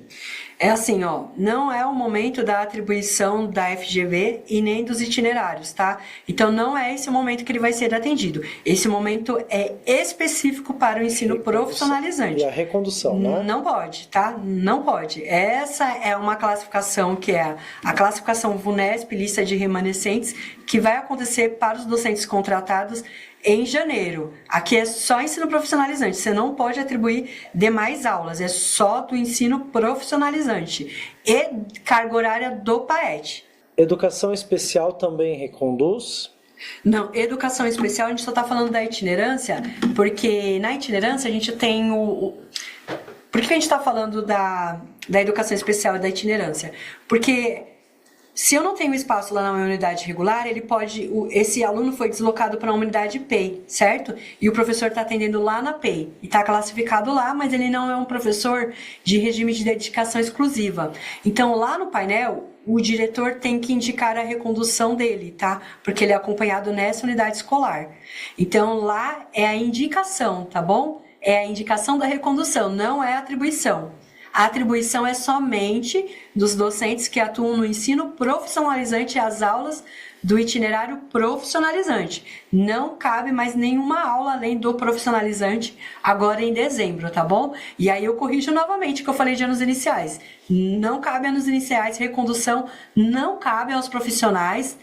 É assim, ó, não é o momento da atribuição da FGV e nem dos itinerários, tá? Então, não é esse o momento que ele vai ser atendido. Esse momento é específico para o ensino profissionalizante. E a recondução, né? Não pode, tá? Não pode. Essa é uma classificação que é a classificação VUNESP, lista de remanescentes, que vai acontecer para os docentes contratados em janeiro. Aqui é só ensino profissionalizante, você não pode atribuir demais aulas, é só do ensino profissionalizante e carga horária do PAET. Educação especial também reconduz? Não, educação especial a gente só está falando da itinerância, porque na itinerância a gente tem Por que a gente está falando da educação especial e da itinerância? Porque se eu não tenho espaço lá na minha unidade regular, esse aluno foi deslocado para uma unidade PEI, certo? E o professor está atendendo lá na PEI e está classificado lá, mas ele não é um professor de regime de dedicação exclusiva. Então, lá no painel, o diretor tem que indicar a recondução dele, tá? Porque ele é acompanhado nessa unidade escolar. Então, lá é a indicação, tá bom? É a indicação da recondução, não é a atribuição. A atribuição é somente dos docentes que atuam no ensino profissionalizante às aulas do itinerário profissionalizante. Não cabe mais nenhuma aula além do profissionalizante agora em dezembro, tá bom? E aí eu corrijo novamente o que eu falei de anos iniciais. Não cabe anos iniciais, recondução não cabe aos profissionais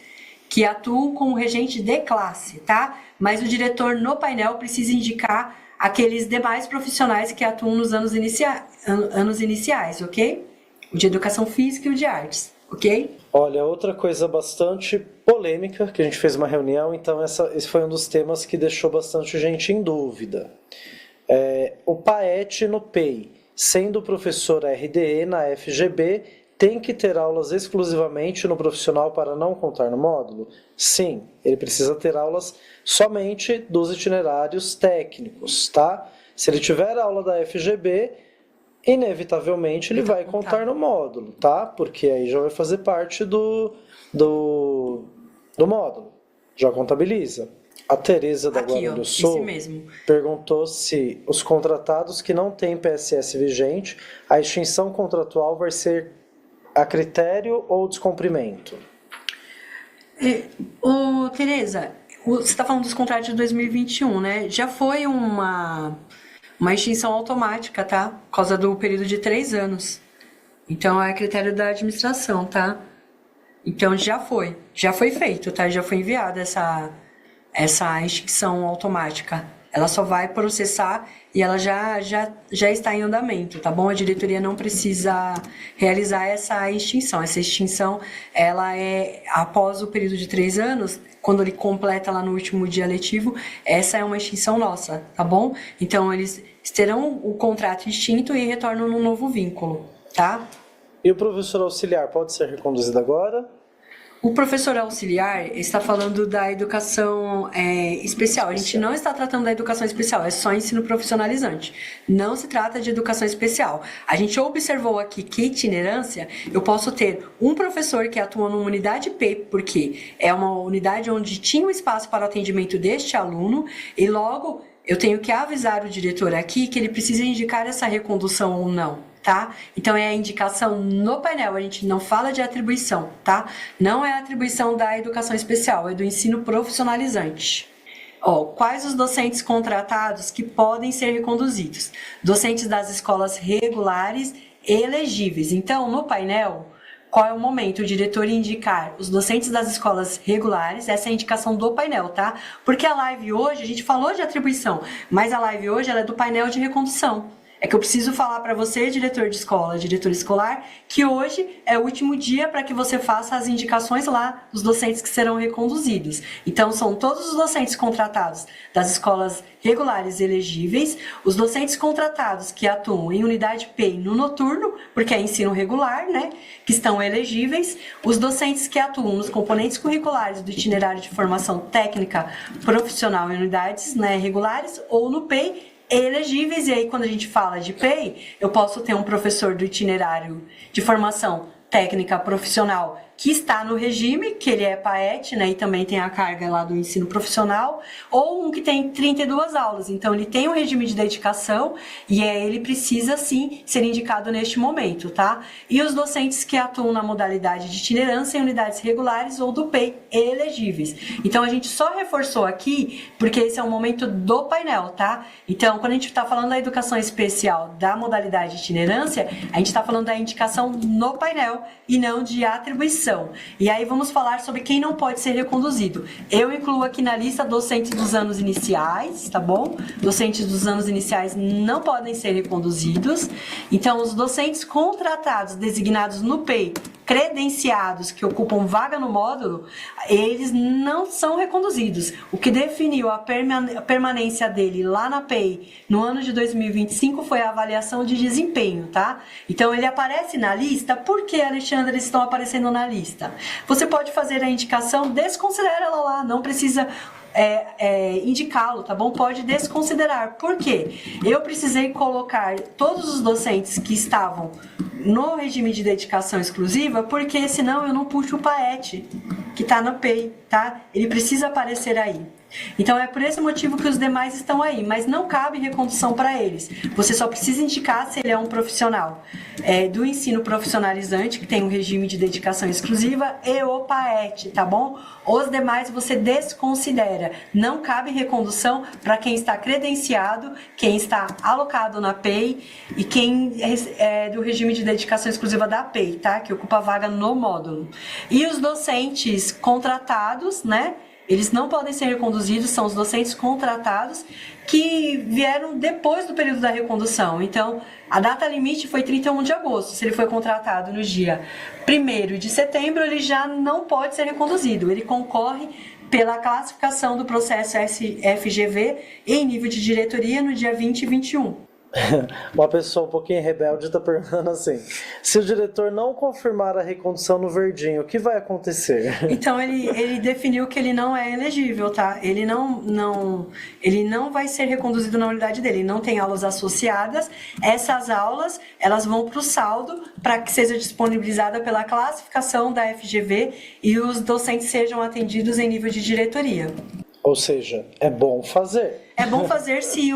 que atuam com o regente de classe, tá? Mas o diretor no painel precisa indicar aqueles demais profissionais que atuam nos anos iniciais, ok? O de educação física e o de artes, ok? Olha, outra coisa bastante polêmica, que a gente fez uma reunião, então esse foi um dos temas que deixou bastante gente em dúvida. O PAET no PEI, sendo professor RDE na FGB, tem que ter aulas exclusivamente no profissional para não contar no módulo? Sim, ele precisa ter aulas somente dos itinerários técnicos, tá? Se ele tiver aula da FGB, inevitavelmente ele vai contar no módulo, tá? Porque aí já vai fazer parte do módulo, já contabiliza. A Tereza da Guarulhos do Sul perguntou se os contratados que não têm PSS vigente, a extinção contratual vai ser a critério ou descumprimento? Tereza, você está falando dos contratos de 2021, né? Já foi uma extinção automática, tá? Por causa do período de 3 anos. Então, é critério da administração, tá? Então, já foi feito, tá? Já foi enviada essa extinção automática. Ela só vai processar e ela já está em andamento, tá bom? A diretoria não precisa realizar essa extinção. Essa extinção, ela é após o período de 3 anos, quando ele completa lá no último dia letivo, essa é uma extinção nossa, tá bom? Então, eles terão o contrato extinto e retornam num novo vínculo, tá? E o professor auxiliar pode ser reconduzido agora? O professor auxiliar está falando da educação especial. A gente não está tratando da educação especial, é só ensino profissionalizante. Não se trata de educação especial. A gente observou aqui que itinerância, eu posso ter um professor que atua numa unidade P, porque é uma unidade onde tinha um espaço para o atendimento deste aluno, e logo eu tenho que avisar o diretor aqui que ele precisa indicar essa recondução ou não. Tá? Então, é a indicação no painel, a gente não fala de atribuição, tá? Não é a atribuição da educação especial, é do ensino profissionalizante. Quais os docentes contratados que podem ser reconduzidos? Docentes das escolas regulares e elegíveis. Então, no painel, qual é o momento? O diretor indicar os docentes das escolas regulares, essa é a indicação do painel, tá? Porque a live hoje, a gente falou de atribuição, mas a live hoje ela é do painel de recondução. É que eu preciso falar para você, diretor de escola, diretor escolar, que hoje é o último dia para que você faça as indicações lá dos docentes que serão reconduzidos. Então, são todos os docentes contratados das escolas regulares elegíveis, os docentes contratados que atuam em unidade P no noturno, porque é ensino regular, né, que estão elegíveis, os docentes que atuam nos componentes curriculares do itinerário de formação técnica profissional em unidades, né, regulares ou no PEI, elegíveis. E aí, quando a gente fala de PEI, eu posso ter um professor do itinerário de formação técnica profissional que está no regime, que ele é PAET, né, e também tem a carga lá do ensino profissional, ou um que tem 32 aulas, então ele tem um regime de dedicação e ele precisa sim ser indicado neste momento, tá? E os docentes que atuam na modalidade de itinerância em unidades regulares ou do PEI elegíveis. Então a gente só reforçou aqui porque esse é o momento do painel, tá? Então quando a gente está falando da educação especial da modalidade de itinerância, a gente está falando da indicação no painel e não de atribuição. E aí vamos falar sobre quem não pode ser reconduzido. Eu incluo aqui na lista docentes dos anos iniciais, tá bom? Docentes dos anos iniciais não podem ser reconduzidos. Então, os docentes contratados, designados no PEI, credenciados, que ocupam vaga no módulo, eles não são reconduzidos. O que definiu a permanência dele lá na PEI no ano de 2025 foi a avaliação de desempenho, tá? Então, ele aparece na lista. Por que, Alexandre, eles estão aparecendo na lista? Você pode fazer a indicação, desconsidera ela lá, não precisa indicá-lo, tá bom? Pode desconsiderar. Por quê? Eu precisei colocar todos os docentes que estavam no regime de dedicação exclusiva, porque senão eu não puxo o PAET, que está no PEI, tá? Ele precisa aparecer aí. Então é por esse motivo que os demais estão aí, mas não cabe recondução para eles. Você só precisa indicar se ele é um profissional do ensino profissionalizante, que tem um regime de dedicação exclusiva, e o PAET, tá bom? Os demais você desconsidera. Não cabe recondução para quem está credenciado, quem está alocado na PEI e quem é do regime de dedicação exclusiva da PEI, tá? Que ocupa vaga no módulo. E os docentes contratados, né? Eles não podem ser reconduzidos, são os docentes contratados que vieram depois do período da recondução. Então, a data limite foi 31 de agosto. Se ele foi contratado no dia 1º de setembro, ele já não pode ser reconduzido. Ele concorre pela classificação do processo FGV em nível de diretoria no dia 20 e 21. Uma pessoa um pouquinho rebelde está perguntando assim: se o diretor não confirmar a recondução no verdinho, o que vai acontecer? Então ele definiu que ele não é elegível, tá? Ele não vai ser reconduzido na unidade dele. Não tem aulas associadas. Essas aulas elas vão para o saldo para que seja disponibilizada pela classificação da FGV e os docentes sejam atendidos em nível de diretoria. Ou seja, é bom fazer. É bom fazer se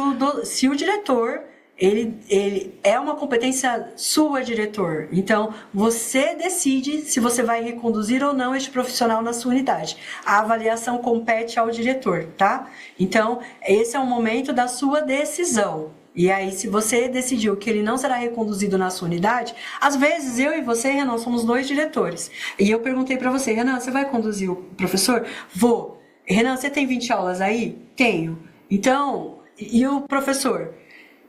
o diretor ele é uma competência sua, diretor. Então, você decide se você vai reconduzir ou não este profissional na sua unidade. A avaliação compete ao diretor, tá? Então, esse é o momento da sua decisão. E aí, se você decidiu que ele não será reconduzido na sua unidade, às vezes eu e você, Renan, somos 2 diretores. E eu perguntei para você: Renan, você vai conduzir o professor? Vou. Renan, você tem 20 aulas aí? Tenho. Então, e o professor?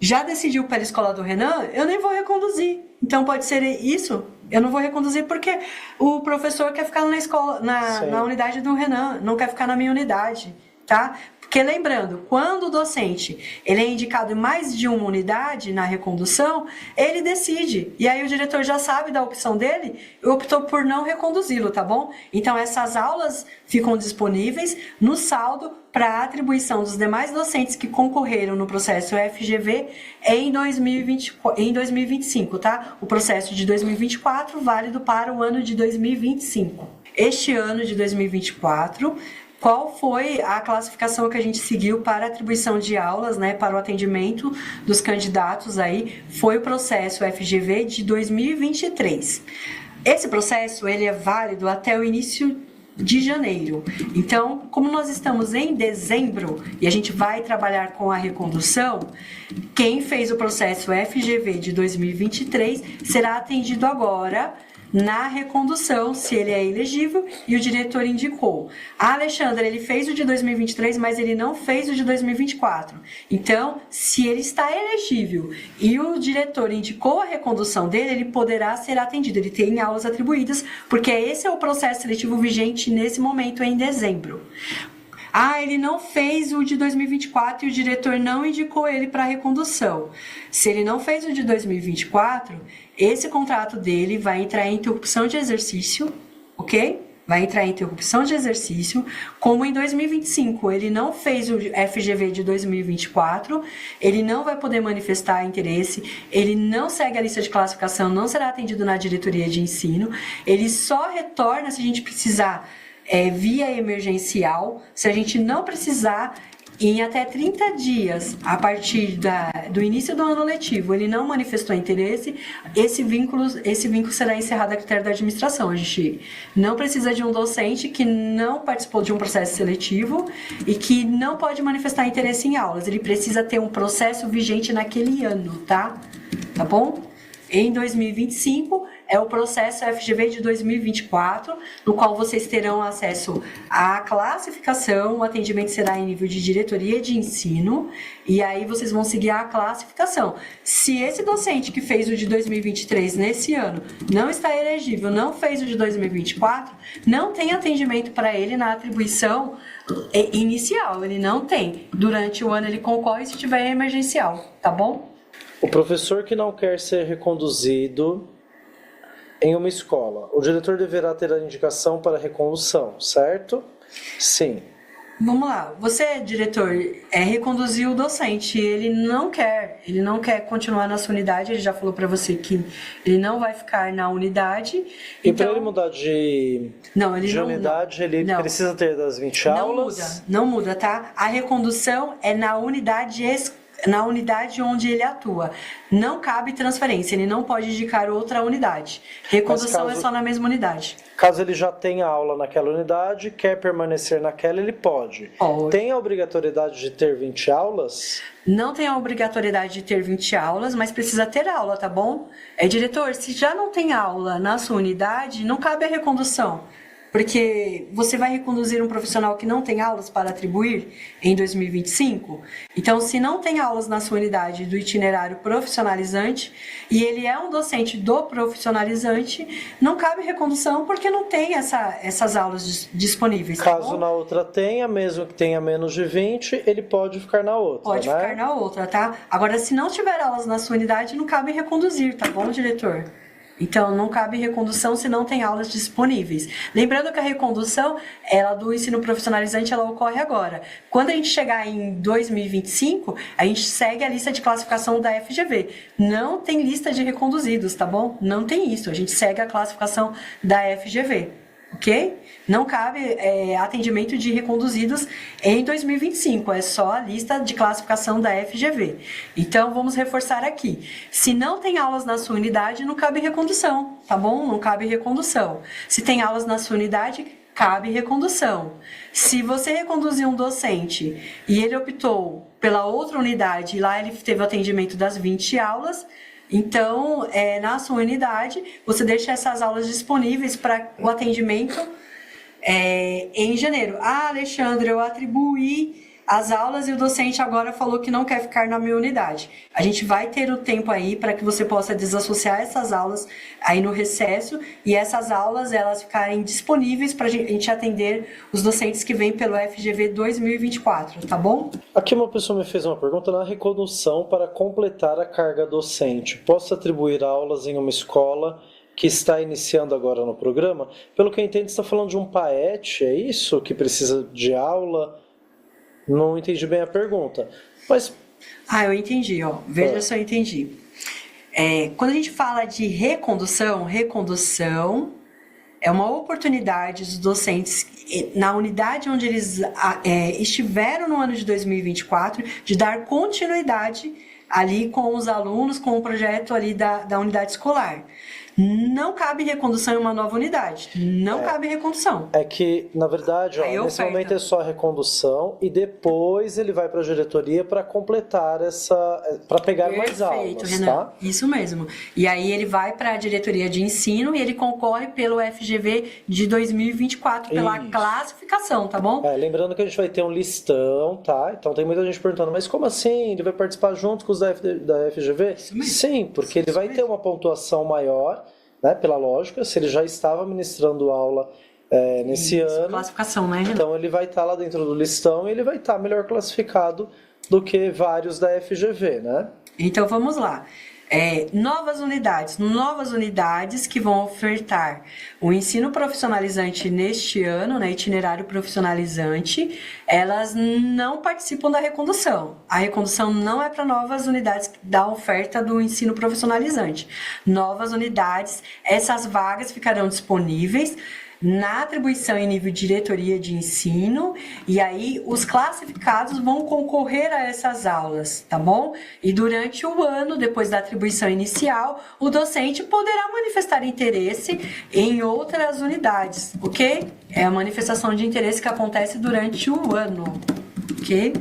Já decidiu para a escola do Renan? Eu nem vou reconduzir. Então pode ser isso? Eu não vou reconduzir porque o professor quer ficar na escola, na unidade do Renan, não quer ficar na minha unidade, tá? Porque lembrando, quando o docente ele é indicado em mais de uma unidade na recondução, ele decide. E aí o diretor já sabe da opção dele e optou por não reconduzi-lo, tá bom? Então essas aulas ficam disponíveis no saldo para atribuição dos demais docentes que concorreram no processo FGV em 2025, tá? O processo de 2024 válido para o ano de 2025. Este ano de 2024, qual foi a classificação que a gente seguiu para a atribuição de aulas, né, para o atendimento dos candidatos aí? Foi o processo FGV de 2023. Esse processo ele é válido até o início de janeiro. Então, como nós estamos em dezembro e a gente vai trabalhar com a recondução, quem fez o processo FGV de 2023 será atendido agora na recondução, se ele é elegível e o diretor indicou. A Alexandra, ele fez o de 2023, mas ele não fez o de 2024. Então, se ele está elegível e o diretor indicou a recondução dele, ele poderá ser atendido. Ele tem aulas atribuídas, porque esse é o processo seletivo vigente nesse momento, em dezembro. Ah, ele não fez o de 2024 e o diretor não indicou ele para recondução. Se ele não fez o de 2024, esse contrato dele vai entrar em interrupção de exercício, ok? Vai entrar em interrupção de exercício. Como em 2025 ele não fez o FGV de 2024, ele não vai poder manifestar interesse, ele não segue a lista de classificação, não será atendido na diretoria de ensino, ele só retorna se a gente precisar via emergencial, se a gente não precisar, em até 30 dias, a partir do início do ano letivo, ele não manifestou interesse, esse vínculo será encerrado a critério da administração. A gente não precisa de um docente que não participou de um processo seletivo e que não pode manifestar interesse em aulas. Ele precisa ter um processo vigente naquele ano, tá? Tá bom? Em 2025, é o processo FGV de 2024, no qual vocês terão acesso à classificação, o atendimento será em nível de diretoria de ensino, e aí vocês vão seguir a classificação. Se esse docente que fez o de 2023 nesse ano não está elegível, não fez o de 2024, não tem atendimento para ele na atribuição inicial, ele não tem. Durante o ano ele concorre se tiver emergencial, tá bom? O professor que não quer ser reconduzido em uma escola, o diretor deverá ter a indicação para recondução, certo? Sim. Vamos lá, você, diretor, reconduziu o docente, ele não quer continuar na sua unidade, ele já falou para você que ele não vai ficar na unidade. E então, para ele mudar de unidade, ele precisa ter das 20 aulas? Não muda, tá? A recondução é na unidade onde ele atua. Não cabe transferência, ele não pode indicar outra unidade. Recondução é só na mesma unidade. Caso ele já tenha aula naquela unidade, quer permanecer naquela, ele pode. Tem a obrigatoriedade de ter 20 aulas? Não tem a obrigatoriedade de ter 20 aulas, mas precisa ter aula, tá bom? Diretor, se já não tem aula na sua unidade, não cabe a recondução. Porque você vai reconduzir um profissional que não tem aulas para atribuir em 2025? Então, se não tem aulas na sua unidade do itinerário profissionalizante e ele é um docente do profissionalizante, não cabe recondução porque não tem essas aulas disponíveis. Caso na outra tenha, mesmo que tenha menos de 20, ele pode ficar na outra, Pode ficar na outra, tá? Agora, se não tiver aulas na sua unidade, não cabe reconduzir, tá bom, diretor? Então, não cabe recondução se não tem aulas disponíveis. Lembrando que a recondução, ela do ensino profissionalizante, ela ocorre agora. Quando a gente chegar em 2025, a gente segue a lista de classificação da FGV. Não tem lista de reconduzidos, tá bom? Não tem isso. A gente segue a classificação da FGV. Ok? Não cabe atendimento de reconduzidos em 2025, é só a lista de classificação da FGV. Então, vamos reforçar aqui. Se não tem aulas na sua unidade, não cabe recondução, tá bom? Não cabe recondução. Se tem aulas na sua unidade, cabe recondução. Se você reconduzir um docente e ele optou pela outra unidade e lá ele teve o atendimento das 20 aulas, então, na sua unidade, você deixa essas aulas disponíveis para o atendimento em janeiro. Ah, Alexandre, eu atribuí as aulas e o docente agora falou que não quer ficar na minha unidade. A gente vai ter o tempo aí para que você possa desassociar essas aulas aí no recesso e essas aulas elas ficarem disponíveis para a gente atender os docentes que vêm pelo FGV 2024, tá bom? Aqui uma pessoa me fez uma pergunta na recondução para completar a carga docente. Posso atribuir aulas em uma escola que está iniciando agora no programa? Pelo que eu entendo, você está falando de um PAET, é isso? Que precisa de aula? Não entendi bem a pergunta. Mas... eu entendi, ó. Veja se eu entendi. Quando a gente fala de recondução é uma oportunidade dos docentes na unidade onde eles estiveram no ano de 2024 de dar continuidade ali com os alunos, com o projeto ali da unidade escolar. Não cabe recondução em uma nova unidade. Não cabe recondução. É que, na verdade, nesse momento é só a recondução e depois ele vai para a diretoria para completar para pegar mais aulas, Renan. Tá? Isso mesmo. E aí ele vai para a diretoria de ensino e ele concorre pelo FGV de 2024, pela classificação, tá bom? Lembrando que a gente vai ter um listão, tá? Então tem muita gente perguntando, mas como assim? Ele vai participar junto com os da FGV? Isso mesmo. Sim, porque ele vai ter uma pontuação maior, né, pela lógica, se ele já estava ministrando aula nesse ano. Classificação, né, Renan? Então ele vai estar lá dentro do listão e ele vai estar melhor classificado do que vários da FGV, né? Então vamos lá. Novas unidades que vão ofertar o ensino profissionalizante neste ano, né, itinerário profissionalizante, elas não participam da recondução. A recondução não é para novas unidades da oferta do ensino profissionalizante. Novas unidades, essas vagas ficarão disponíveis na atribuição em nível de diretoria de ensino, e aí os classificados vão concorrer a essas aulas, tá bom? E durante o ano, depois da atribuição inicial, o docente poderá manifestar interesse em outras unidades, ok? É a manifestação de interesse que acontece durante o ano, ok?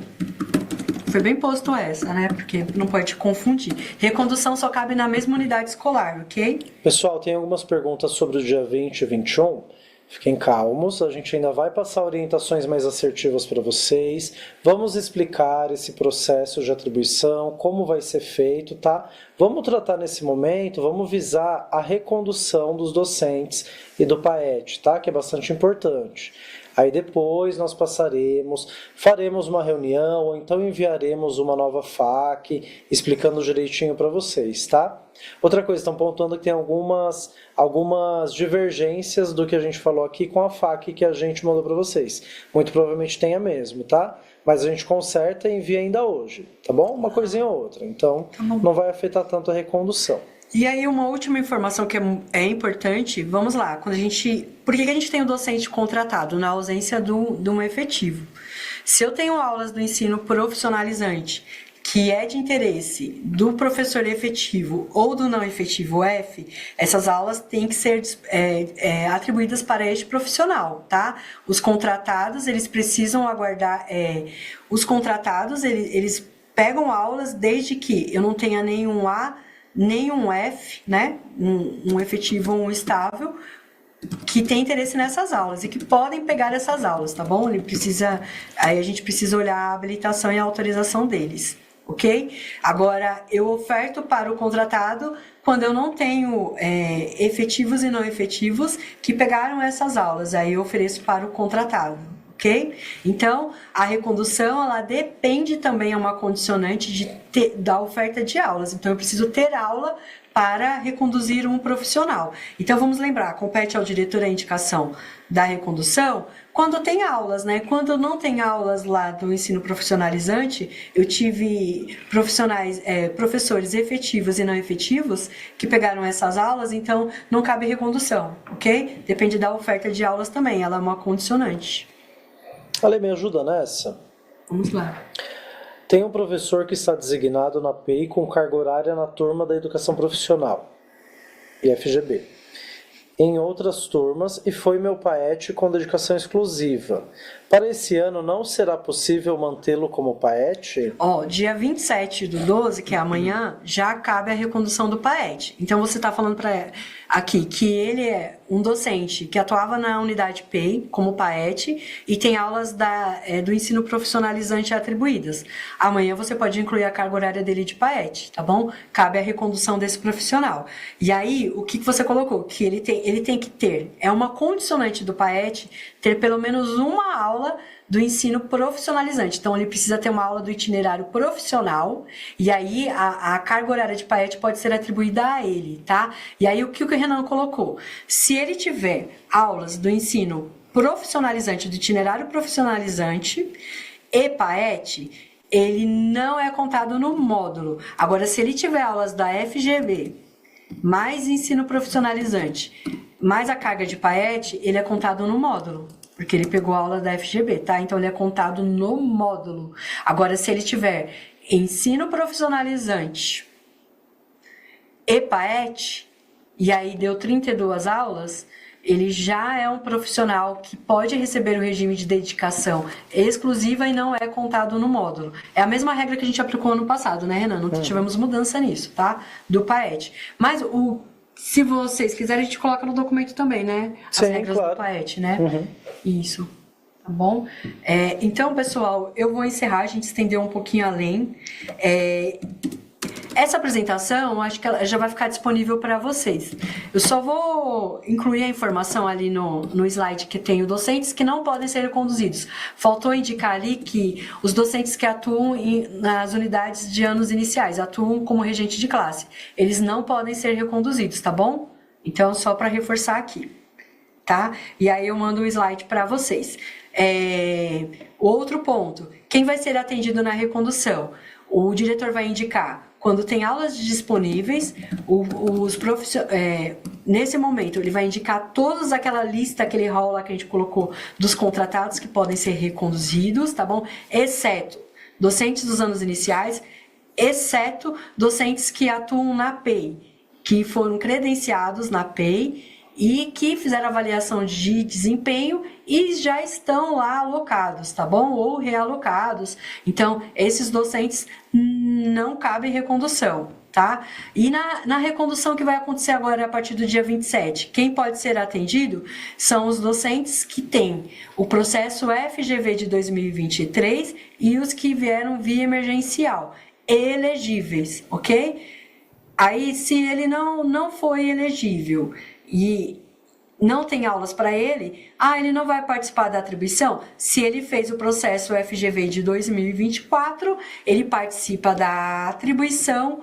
Foi bem posto essa, né? Porque não pode confundir. Recondução só cabe na mesma unidade escolar, ok? Pessoal, tem algumas perguntas sobre o dia 20 e 21. Fiquem calmos, a gente ainda vai passar orientações mais assertivas para vocês. Vamos explicar esse processo de atribuição, como vai ser feito, tá? Vamos tratar nesse momento, vamos visar a recondução dos docentes e do PAET, tá? Que é bastante importante. Aí depois nós faremos uma reunião ou então enviaremos uma nova FAQ explicando direitinho para vocês, tá? Outra coisa, estão pontuando que tem algumas divergências do que a gente falou aqui com a FAQ que a gente mandou para vocês. Muito provavelmente tenha mesmo, tá? Mas a gente conserta e envia ainda hoje, tá bom? Uma coisinha ou outra, então não vai afetar tanto a recondução. E aí uma última informação que é importante, vamos lá, por que a gente tem o docente contratado na ausência de um efetivo? Se eu tenho aulas do ensino profissionalizante que é de interesse do professor efetivo ou do não efetivo F, essas aulas têm que ser atribuídas para este profissional, tá? Os contratados, eles precisam aguardar, os contratados, eles pegam aulas desde que eu não tenha nenhum A, nenhum F, né? Um efetivo ou um estável, que tem interesse nessas aulas e que podem pegar essas aulas, tá bom? Aí a gente precisa olhar a habilitação e a autorização deles, ok? Agora, eu oferto para o contratado quando eu não tenho efetivos e não efetivos que pegaram essas aulas, aí eu ofereço para o contratado. Ok? Então, a recondução, ela depende também, é uma condicionante da oferta de aulas. Então, eu preciso ter aula para reconduzir um profissional. Então, vamos lembrar, compete ao diretor a indicação da recondução quando tem aulas, né? Quando não tem aulas lá do ensino profissionalizante, eu tive professores efetivos e não efetivos que pegaram essas aulas, então não cabe recondução, ok? Depende da oferta de aulas também, ela é uma condicionante. Ale, me ajuda nessa? Vamos lá. Tem um professor que está designado na PEI com carga horária na turma da educação profissional, IFGB, em outras turmas, e foi meu PAET com dedicação exclusiva. Para esse ano, não será possível mantê-lo como PAET? Dia 27/12, que é amanhã, já cabe a recondução do PAET. Então, você está falando aqui que ele é um docente que atuava na unidade PEI como PAET e tem aulas do ensino profissionalizante atribuídas. Amanhã você pode incluir a carga horária dele de PAET, tá bom? Cabe a recondução desse profissional. E aí, o que você colocou? Que ele tem que ter, é uma condicionante do PAET, ter pelo menos uma aula do ensino profissionalizante. Então, ele precisa ter uma aula do itinerário profissional, e aí a carga horária de PAET pode ser atribuída a ele, tá? E aí, o que o Renan colocou? Se ele tiver aulas do ensino profissionalizante, do itinerário profissionalizante e PAET, ele não é contado no módulo. Agora, se ele tiver aulas da FGV, mais ensino profissionalizante, mais a carga de PAET, ele é contado no módulo, porque ele pegou a aula da FGB, tá? Então, ele é contado no módulo. Agora, se ele tiver ensino profissionalizante e PAET, e aí deu 32 aulas, ele já é um profissional que pode receber o regime de dedicação exclusiva e não é contado no módulo. É a mesma regra que a gente aplicou ano passado, né, Renan? Não tivemos mudança nisso, tá? Do PAET. Mas se vocês quiserem, a gente coloca no documento também, né? As regras do PAET, né? Isso. Tá bom? Então, pessoal, eu vou encerrar, a gente estendeu um pouquinho além. Essa apresentação, acho que ela já vai ficar disponível para vocês. Eu só vou incluir a informação ali no slide que tem os docentes que não podem ser reconduzidos. Faltou indicar ali que os docentes que atuam nas unidades de anos iniciais, atuam como regente de classe, eles não podem ser reconduzidos, tá bom? Então, só para reforçar aqui, tá? E aí eu mando o slide para vocês. Outro ponto, quem vai ser atendido na recondução? O diretor vai indicar quando tem aulas disponíveis, nesse momento ele vai indicar todas aquela lista, aquele hall lá que a gente colocou dos contratados que podem ser reconduzidos, tá bom? Exceto docentes dos anos iniciais, exceto docentes que atuam na PEI, que foram credenciados na PEI e que fizeram avaliação de desempenho e já estão lá alocados, tá bom? Ou realocados. Então, esses docentes não cabe recondução, tá? E na recondução que vai acontecer agora a partir do dia 27, quem pode ser atendido são os docentes que têm o processo FGV de 2023 e os que vieram via emergencial, elegíveis, ok? Aí, se ele não foi elegível e não tem aulas para ele, ele não vai participar da atribuição? Se ele fez o processo FGV de 2024, ele participa da atribuição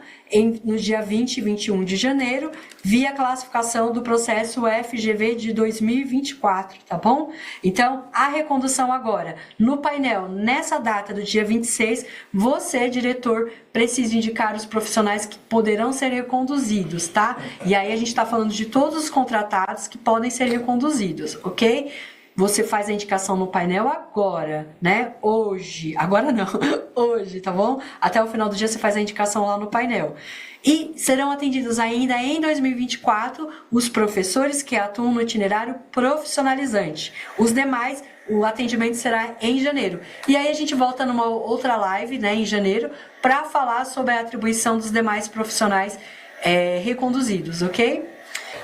no dia 20 e 21 de janeiro, via classificação do processo FGV de 2024, tá bom? Então, a recondução agora, no painel, nessa data do dia 26, você, diretor, precisa indicar os profissionais que poderão ser reconduzidos, tá? E aí a gente está falando de todos os contratados que podem ser reconduzidos, ok? Você faz a indicação no painel agora, né? Hoje. Agora não. Hoje, tá bom? Até o final do dia você faz a indicação lá no painel. E serão atendidos ainda em 2024 os professores que atuam no itinerário profissionalizante. Os demais, o atendimento será em janeiro. E aí a gente volta numa outra live, né, em janeiro, para falar sobre a atribuição dos demais profissionais reconduzidos, ok?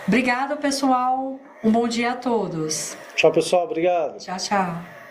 Obrigado, pessoal. Um bom dia a todos. Tchau, pessoal. Obrigado. Tchau, tchau.